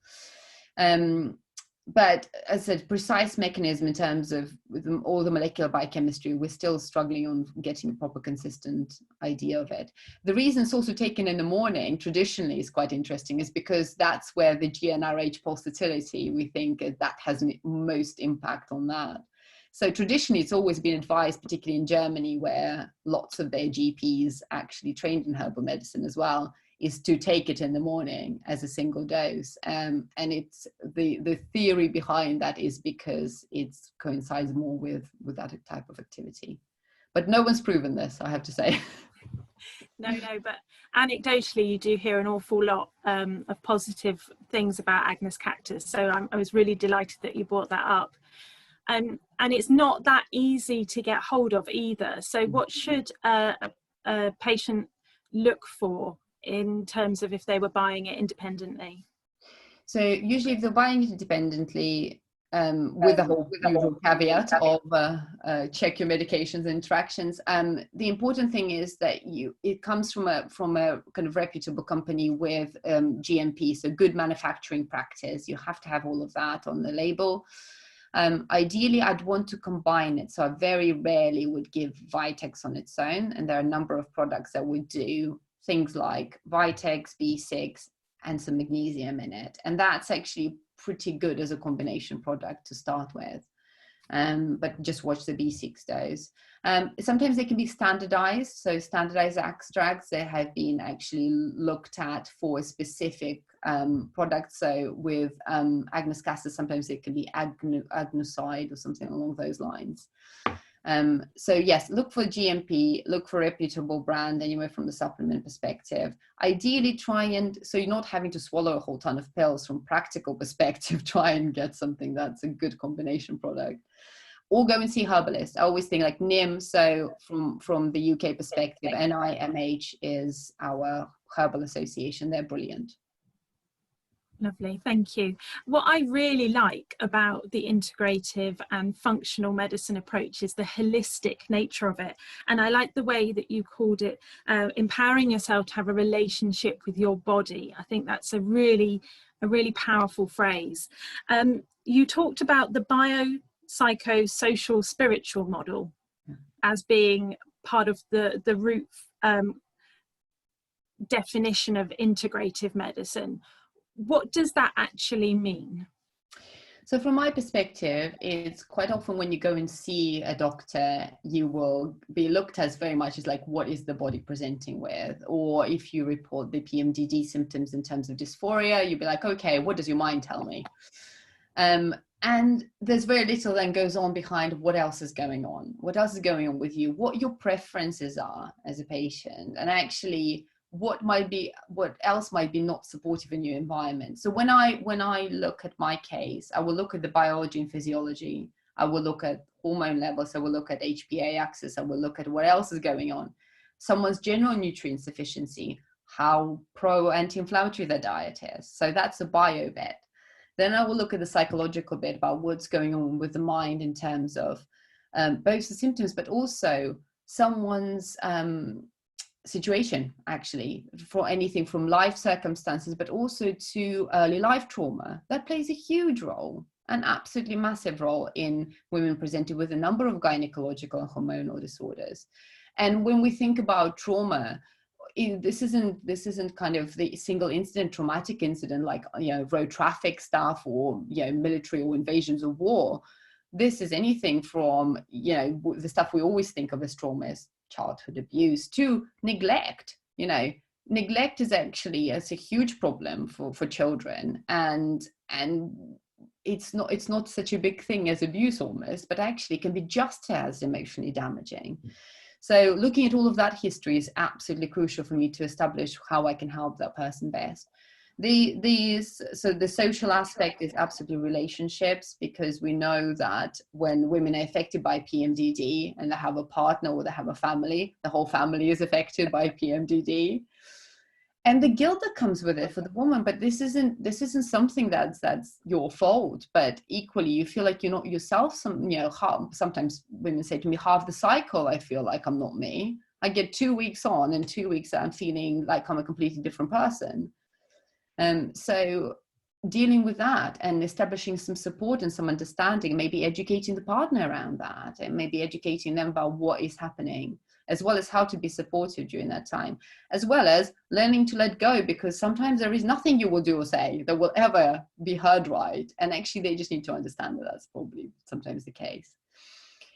But as a precise mechanism in terms of with all the molecular biochemistry, we're still struggling on getting a proper consistent idea of it. The reason it's also taken in the morning traditionally is quite interesting, is because that's where the GnRH pulsatility, we think that has most impact on that. So traditionally, it's always been advised, particularly in Germany, where lots of their GPs actually trained in herbal medicine as well, is to take it in the morning as a single dose. And it's the theory behind that is because it coincides more with that type of activity. But no one's proven this, I have to say. No, but anecdotally, you do hear an awful lot of positive things about Agnus cactus. So I was really delighted that you brought that up. And it's not that easy to get hold of either. So what should a patient look for in terms of if they were buying it independently? So usually if they're buying it independently, with the whole usual caveat of check your medications and interactions, the important thing is that it comes from a kind of reputable company with GMP, so good manufacturing practice. You have to have all of that on the label. Ideally, I'd want to combine it. So I very rarely would give Vitex on its own. And there are a number of products that would do things like Vitex, B6, and some magnesium in it. And that's actually pretty good as a combination product to start with. But just watch the B6 dose. Sometimes they can be standardized. So standardized extracts, they have been actually looked at for specific products. So with Agnus castor, sometimes it can be agnoside or something along those lines. So yes, look for GMP, look for a reputable brand anyway from the supplement perspective. Ideally try and, so you're not having to swallow a whole ton of pills from practical perspective, try and get something that's a good combination product. Or go and see herbalists. I always think like NIM, so from the UK perspective, NIMH is our herbal association. They're brilliant. Lovely, thank you. What I really like about the integrative and functional medicine approach is the holistic nature of it. And I like the way that you called it, empowering yourself to have a relationship with your body. I think that's a really powerful phrase. You talked about the biopsychosocial spiritual model as being part of the root definition of integrative medicine. What does that actually mean? So from my perspective, it's quite often when you go and see a doctor, you will be looked at very much as like, what is the body presenting with? Or if you report the PMDD symptoms in terms of dysphoria, you'll be like, okay, what does your mind tell me? And there's very little then goes on behind what else is going on. What else is going on with you? What your preferences are as a patient, and actually what else might be not supportive in your environment. So when I look at my case, I will look at the biology and physiology. I will look at hormone levels. I will look at HPA axis. I will look at what else is going on. Someone's general nutrient sufficiency, how pro-anti-inflammatory their diet is. So that's a bio bit. Then I will look at the psychological bit about what's going on with the mind in terms of both the symptoms, but also someone's situation, actually, for anything from life circumstances, but also to early life trauma. That plays a huge role, an absolutely massive role in women presented with a number of gynecological and hormonal disorders. And when we think about trauma, this isn't kind of the single incident, traumatic incident like, road traffic stuff or, military or invasions of war. This is anything from, the stuff we always think of as trauma, as childhood abuse, to neglect. Neglect is actually a huge problem for children, and it's not such a big thing as abuse almost, but actually can be just as emotionally damaging. So looking at all of that history is absolutely crucial for me to establish how I can help that person best. So the social aspect is absolutely relationships, because we know that when women are affected by PMDD and they have a partner or they have a family, the whole family is affected by PMDD. And the guilt that comes with it for the woman, but this isn't something that's your fault, but equally you feel like you're not yourself. Sometimes women say to me, half the cycle I feel like I'm not me. I get 2 weeks on, and 2 weeks I'm feeling like I'm a completely different person. So dealing with that and establishing some support and some understanding, maybe educating the partner around that, and maybe educating them about what is happening, as well as how to be supportive during that time, as well as learning to let go, because sometimes there is nothing you will do or say that will ever be heard right. And actually they just need to understand that that's probably sometimes the case.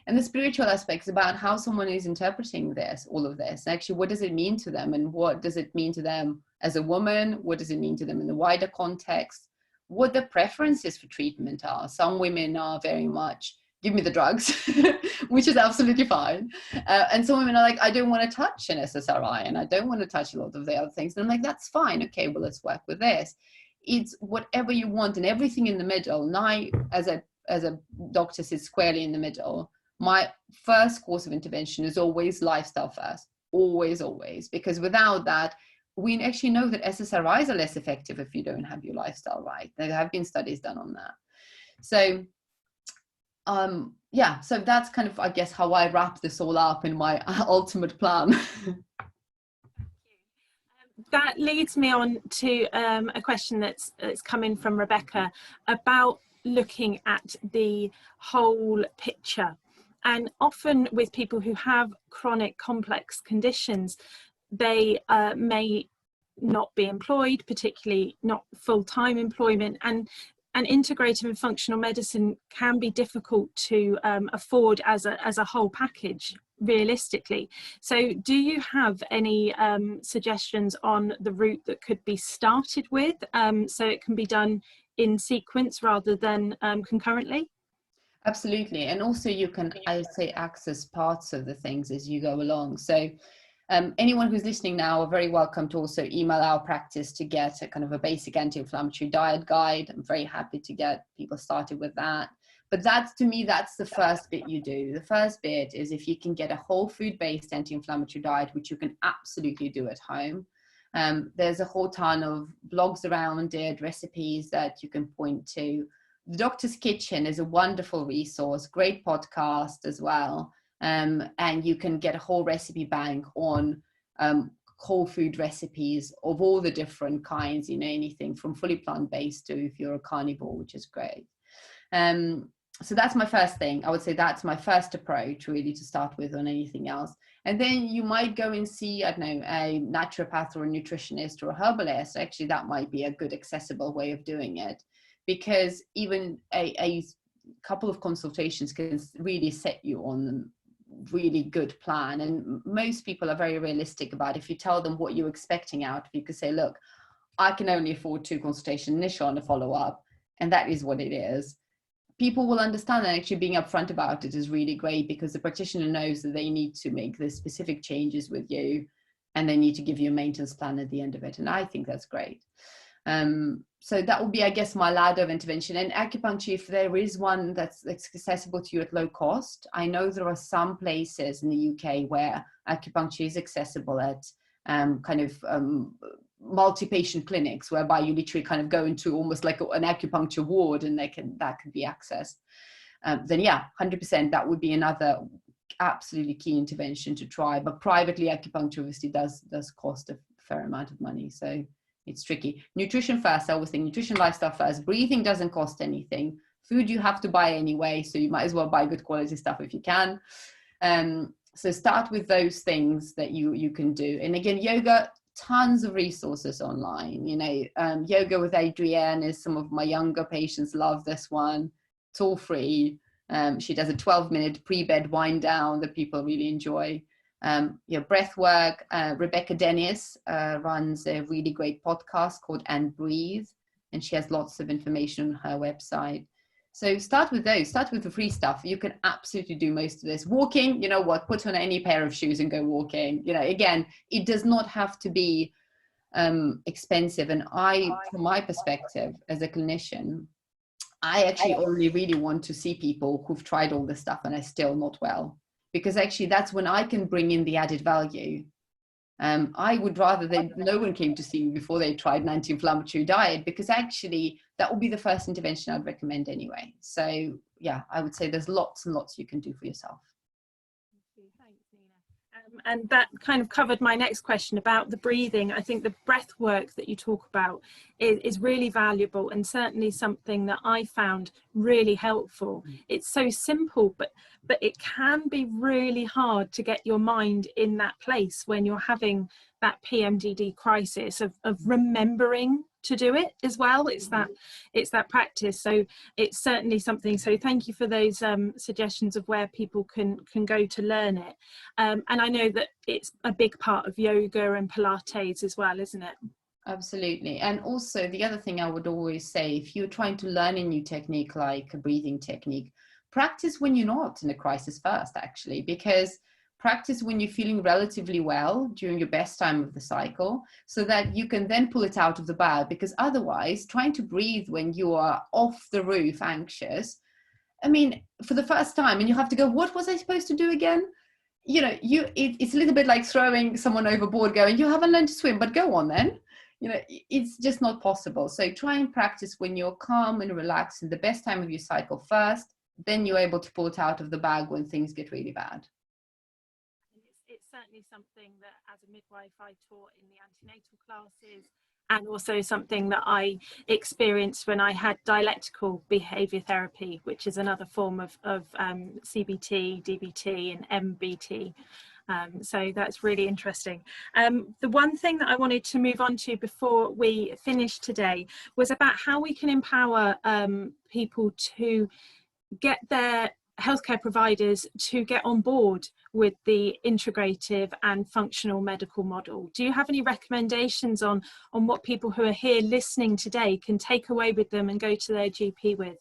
And the spiritual aspects about how someone is interpreting all of this. Actually, what does it mean to them? And what does it mean to them as a woman? What does it mean to them in the wider context? What the preferences for treatment are. Some women are very much, give me the drugs, which is absolutely fine. And some women are like, I don't want to touch an SSRI, and I don't want to touch a lot of the other things. And I'm like, that's fine. Okay, well, let's work with this. It's whatever you want and everything in the middle. And I, as a doctor, sit squarely in the middle. My first course of intervention is always lifestyle first, always, because without that, we actually know that SSRIs are less effective if you don't have your lifestyle right. There have been studies done on that. So, so that's kind of, I guess, how I wrap this all up in my ultimate plan. That leads me on to a question that's come in from Rebecca about looking at the whole picture. And often with people who have chronic complex conditions, they may not be employed, particularly not full-time employment, and integrative and functional medicine can be difficult to afford as a whole package, realistically. So do you have any suggestions on the route that could be started with, so it can be done in sequence rather than concurrently? Absolutely. And also you can, I would say, access parts of the things as you go along. So anyone who's listening now are very welcome to also email our practice to get a kind of a basic anti-inflammatory diet guide. I'm very happy to get people started with that. But that's, to me, that's the first bit you do. The first bit is if you can get a whole food-based anti-inflammatory diet, which you can absolutely do at home. There's a whole ton of blogs around it, recipes that you can point to. The Doctor's Kitchen is a wonderful resource, great podcast as well. And you can get a whole recipe bank on whole food recipes of all the different kinds, you know, anything from fully plant-based to if you're a carnivore, which is great. So that's my first thing. I would say that's my first approach really to start with on anything else. And then you might go and see, I don't know, a naturopath or a nutritionist or a herbalist. Actually, that might be a good accessible way of doing it, because even a couple of consultations can really set you on a really good plan. And most people are very realistic about, if you tell them what you're expecting out, you could say, look, I can only afford 2 consultations, initial and a follow-up, and that is what it is. People will understand that. Actually being upfront about it is really great, because the practitioner knows that they need to make the specific changes with you and they need to give you a maintenance plan at the end of it. And I think that's great. So that would be, I guess, my ladder of intervention. And acupuncture, if there is one that's accessible to you at low cost, I know there are some places in the UK where acupuncture is accessible at multi-patient clinics, whereby you literally kind of go into almost like an acupuncture ward and that could be accessed. Then yeah, 100%, that would be another absolutely key intervention to try. But privately, acupuncture obviously does cost a fair amount of money, so it's tricky. Nutrition first. I always think nutrition, lifestyle first. Breathing doesn't cost anything. Food you have to buy anyway, so you might as well buy good quality stuff if you can. So start with those things that you can do. And again, yoga, tons of resources online. You know, Yoga with Adrienne is, some of my younger patients love this one. It's all free. She does a 12-minute pre-bed wind down that people really enjoy. Breath work. Rebecca Dennis runs a really great podcast called And Breathe, and she has lots of information on her website. So start with those, start with the free stuff. You can absolutely do most of this. Walking, you know what, put on any pair of shoes and go walking. You know, again, it does not have to be expensive. And from my perspective as a clinician, I actually only really want to see people who've tried all this stuff and are still not well, because actually that's when I can bring in the added value. I would rather that no one came to see me before they tried an anti-inflammatory diet, because actually that would be the first intervention I'd recommend anyway. So yeah, I would say there's lots and lots you can do for yourself. Thanks, Nina. And that kind of covered my next question about the breathing. I think the breath work that you talk about is really valuable, and certainly something that I found really helpful. It's so simple, but it can be really hard to get your mind in that place when you're having that PMDD crisis of remembering to do it as well. It's that practice. So it's certainly something. So thank you for those suggestions of where people can go to learn it. And I know that it's a big part of yoga and Pilates as well, isn't it? Absolutely. And also the other thing I would always say, if you're trying to learn a new technique, like a breathing technique, practice when you're not in a crisis first, actually, because practice when you're feeling relatively well during your best time of the cycle, so that you can then pull it out of the bag. Because otherwise, trying to breathe when you are off the roof anxious, I mean, for the first time, and you have to go, what was I supposed to do again? You know, it's a little bit like throwing someone overboard going, you haven't learned to swim, but go on then. You know, it's just not possible. So try and practice when you're calm and relaxed in the best time of your cycle first, then you're able to pull it out of the bag when things get really bad. It's certainly something that as a midwife I taught in the antenatal classes, and also something that I experienced when I had dialectical behaviour therapy, which is another form of CBT, DBT and MBT. So that's really interesting. The one thing that I wanted to move on to before we finish today was about how we can empower people to get their healthcare providers to get on board with the integrative and functional medical model. Do you have any recommendations on what people who are here listening today can take away with them and go to their GP with?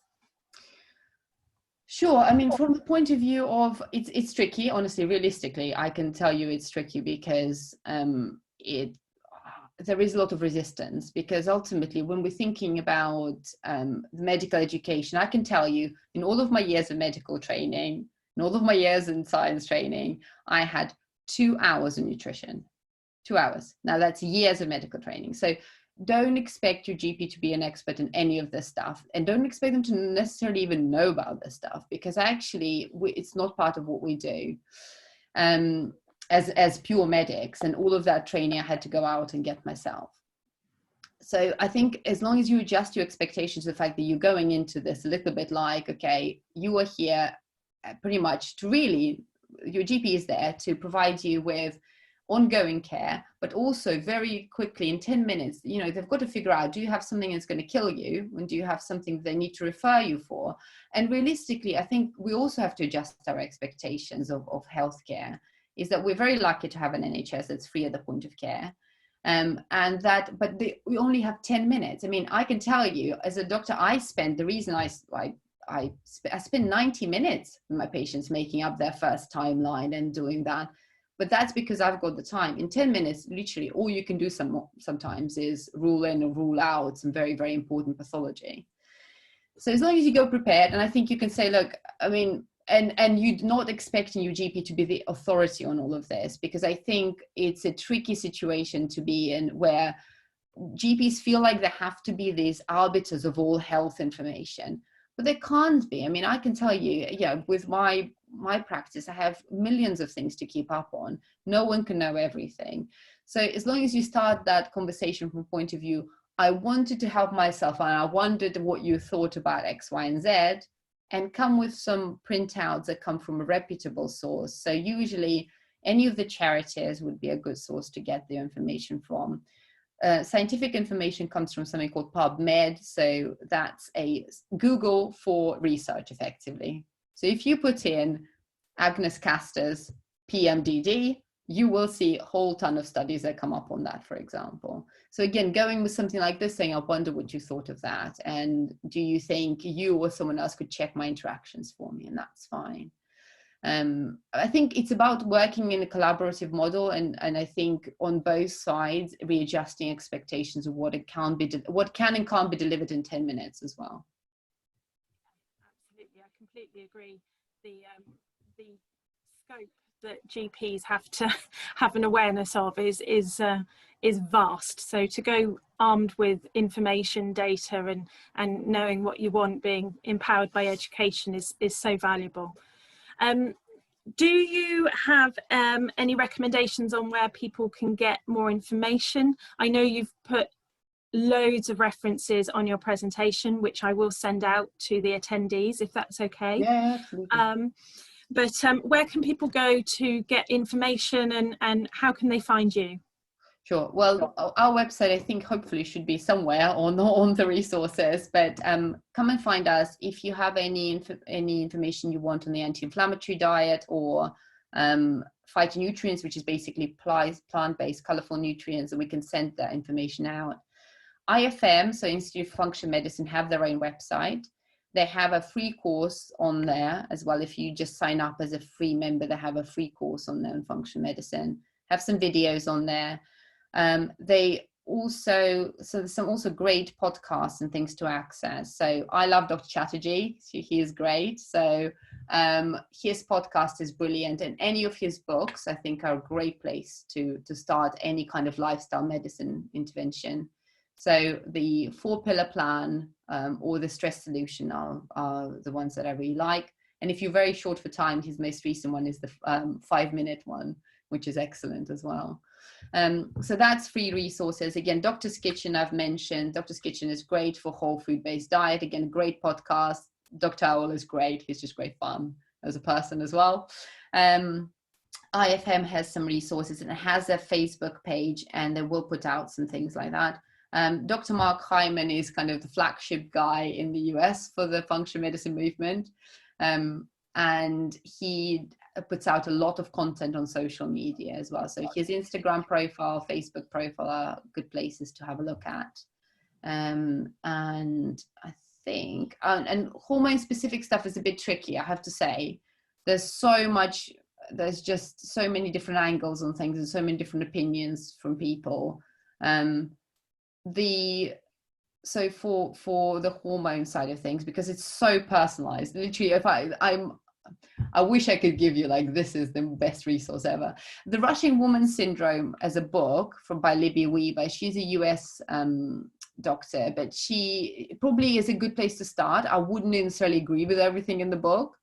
Sure. I mean, from the point of view of it's tricky, honestly, realistically, I can tell you it's tricky because there is a lot of resistance, because ultimately when we're thinking about medical education, I can tell you in all of my years of medical training, in all of my years in science training, I had 2 hours of nutrition, 2 hours. Now that's years of medical training. So don't expect your GP to be an expert in any of this stuff, and don't expect them to necessarily even know about this stuff, because actually it's not part of what we do as pure medics, and all of that training I had to go out and get myself. So I think as long as you adjust your expectations to the fact that you're going into this a little bit like, okay, you are here pretty much to really, your GP is there to provide you with ongoing care, but also very quickly in 10 minutes, you know, they've got to figure out, do you have something that's going to kill you? And do you have something they need to refer you for? And realistically, I think we also have to adjust our expectations of healthcare, is that we're very lucky to have an NHS that's free at the point of care. We only have 10 minutes. I mean, I can tell you as a doctor, I spend 90 minutes with my patients making up their first timeline and doing that. But that's because I've got the time. In 10 minutes, literally all you can do sometimes is rule in or rule out some very, very important pathology. So as long as you go prepared, and I think you can say, look, I mean, and you're not expecting your GP to be the authority on all of this, because I think it's a tricky situation to be in where GPs feel like they have to be these arbiters of all health information, but they can't be. I mean, I can tell you, yeah, with my practice, I have millions of things to keep up on. No one can know everything. So as long as you start that conversation from a point of view, I wanted to help myself and I wondered what you thought about X, Y, and Z, and come with some printouts that come from a reputable source. So usually any of the charities would be a good source to get the information from. Scientific information comes from something called PubMed. So that's a Google for research effectively. So if you put in Agnes Caster's PMDD, you will see a whole ton of studies that come up on that, for example. So again, going with something like this, saying, I wonder what you thought of that. And do you think you or someone else could check my interactions for me? And that's fine. I think it's about working in a collaborative model, and I think on both sides, readjusting expectations of what can and can't be delivered in 10 minutes as well. Absolutely, I completely agree. The scope that GPs have to have an awareness of is vast. So to go armed with information, data, and knowing what you want, being empowered by education is so valuable. Do you have any recommendations on where people can get more information? I know you've put loads of references on your presentation, which I will send out to the attendees if that's okay. Yeah, absolutely. But where can people go to get information, and how can they find you? Sure. Well, our website, I think, hopefully should be somewhere on the resources, but come and find us if you have any information you want on the anti-inflammatory diet or phytonutrients, which is basically plant-based colorful nutrients, and we can send that information out. IFM, so Institute of Functional Medicine, have their own website. They have a free course on there as well. If you just sign up as a free member, they have a free course on there on functional medicine, have some videos on there. They also, so there's some also great podcasts and things to access. So I love Dr. Chatterjee. He is great. So his podcast is brilliant, and any of his books I think are a great place to start any kind of lifestyle medicine intervention. So the 4-pillar plan or the stress solution are the ones that I really like. And if you're very short for time, his most recent one is the 5-minute one, which is excellent as well. So that's free resources. Again, Doctor's Kitchen I've mentioned. Doctor's Kitchen is great for whole food-based diet. Again, great podcast. Dr. Owl is great. He's just great fun as a person as well. IFM has some resources and it has a Facebook page, and they will put out some things like that. Dr. Mark Hyman is kind of the flagship guy in the US for the functional medicine movement. And he puts out a lot of content on social media as well. So his Instagram profile, Facebook profile are good places to have a look at. And I think, and hormone specific stuff is a bit tricky, I have to say. There's just so many different angles on things and so many different opinions from people. So for the hormone side of things, because it's so personalized, literally, if I wish I could give you like, this is the best resource ever. The Rushing Woman Syndrome as a book by Libby Weaver. She's a US doctor, but she probably is a good place to start. I wouldn't necessarily agree with everything in the book,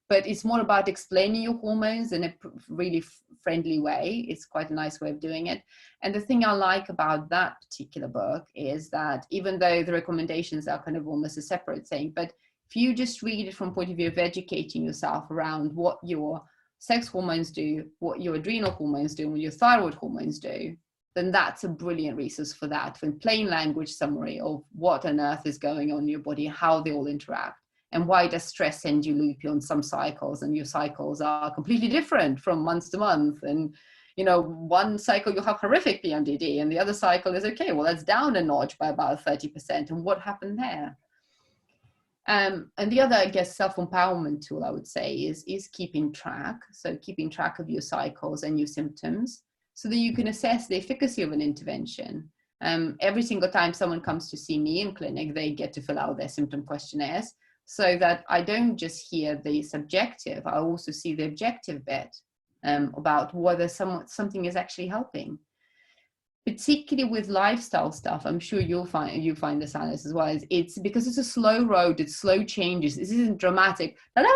but it's more about explaining your hormones in a really friendly way. It's quite a nice way of doing it. And the thing I like about that particular book is that even though the recommendations are kind of almost a separate thing, but if you just read it from the point of view of educating yourself around what your sex hormones do, what your adrenal hormones do, and what your thyroid hormones do, then that's a brilliant resource for that, for plain language summary of what on earth is going on in your body, how they all interact. And why does stress send you loopy on some cycles, and your cycles are completely different from month to month? And, you know, one cycle you'll have horrific PMDD and the other cycle is okay. Well, that's down a notch by about 30%. And what happened there? And the other, I guess, self-empowerment tool I would say is keeping track. So keeping track of your cycles and your symptoms so that you can assess the efficacy of an intervention. Every single time someone comes to see me in clinic, they get to fill out their symptom questionnaires, so that I don't just hear the subjective, I also see the objective bit about whether something is actually helping. Particularly with lifestyle stuff, I'm sure you find this, Alice, as well. It's because it's a slow road, it's slow changes. This isn't dramatic. Ta-da!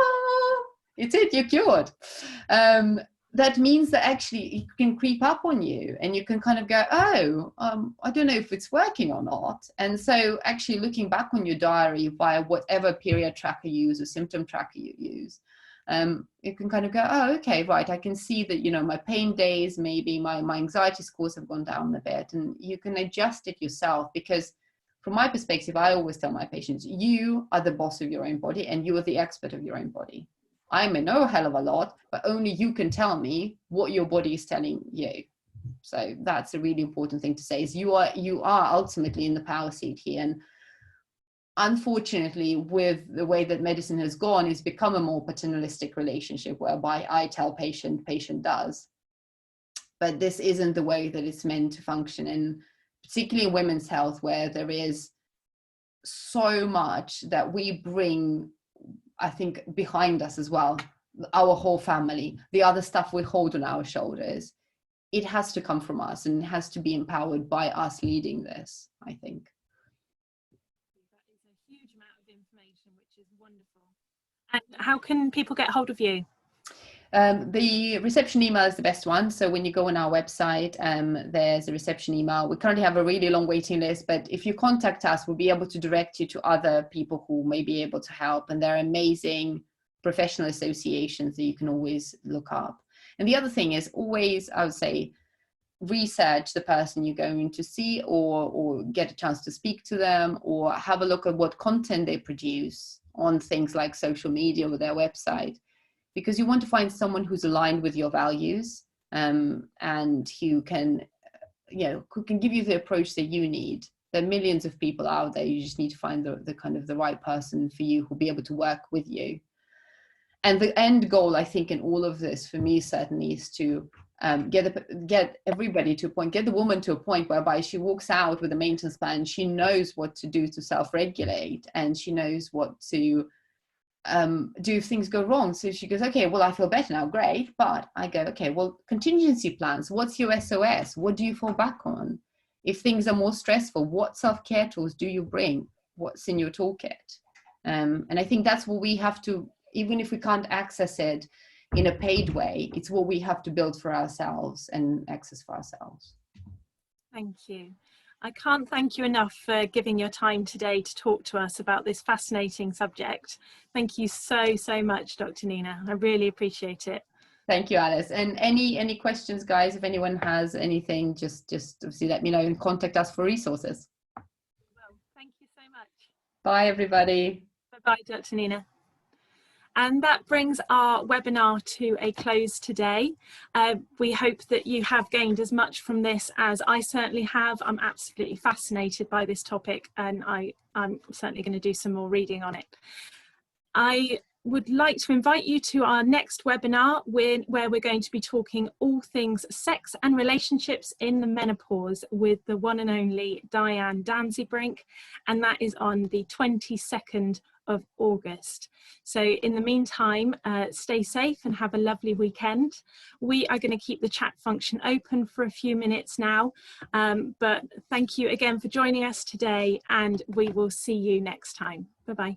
It's it, you're cured. That means that actually it can creep up on you, and you can kind of go, I don't know if it's working or not. And so actually looking back on your diary via whatever period tracker you use or symptom tracker you use, you can kind of go, okay, right, I can see that, you know, my pain days, maybe my anxiety scores have gone down a bit, and you can adjust it yourself. Because from my perspective, I always tell my patients, you are the boss of your own body and you are the expert of your own body. I may know a hell of a lot, but only you can tell me what your body is telling you. So that's a really important thing to say, is you are ultimately in the power seat here. And unfortunately, with the way that medicine has gone, it's become a more paternalistic relationship whereby I tell patient does. But this isn't the way that it's meant to function, and particularly in women's health, where there is so much that we bring, I think, behind us as well, our whole family, the other stuff we hold on our shoulders. It has to come from us, and it has to be empowered by us leading this, I think. That is a huge amount of information, which is wonderful. And how can people get hold of you? The reception email is the best one. So when you go on our website, there's a reception email. We currently have a really long waiting list, but if you contact us, we'll be able to direct you to other people who may be able to help. And there are amazing professional associations that you can always look up. And the other thing is always, I would say, research the person you're going to see, or get a chance to speak to them, or have a look at what content they produce on things like social media or their website. Because you want to find someone who's aligned with your values, and who can give you the approach that you need. There are millions of people out there. You just need to find the kind of the right person for you who'll be able to work with you. And the end goal, I think, in all of this, for me, certainly, is to get everybody to a point, get the woman to a point whereby she walks out with a maintenance plan. She knows what to do to self-regulate, and she knows what to do if things go wrong. So she goes, okay, well, I feel better now, great. But I go, okay, well, contingency plans. What's your SOS? What do you fall back on? If things are more stressful, what self-care tools do you bring? What's in your toolkit? And I think that's what we have to, even if we can't access it in a paid way, it's what we have to build for ourselves and access for ourselves. Thank you. I can't thank you enough for giving your time today to talk to us about this fascinating subject. Thank you so much, Dr. Nina. I really appreciate it. Thank you, Alice. And any questions, guys? If anyone has anything, just obviously let me know and contact us for resources. Well, thank you so much. Bye, everybody. Bye-bye, Dr. Nina. And that brings our webinar to a close today. We hope that you have gained as much from this as I certainly have. I'm absolutely fascinated by this topic, and I'm certainly going to do some more reading on it. I would like to invite you to our next webinar where we're going to be talking all things sex and relationships in the menopause with the one and only Diane Danzebrink, and that is on the 22nd of August. So in the meantime, stay safe and have a lovely weekend. We are going to keep the chat function open for a few minutes now, but thank you again for joining us today, and we will see you next time. Bye-bye.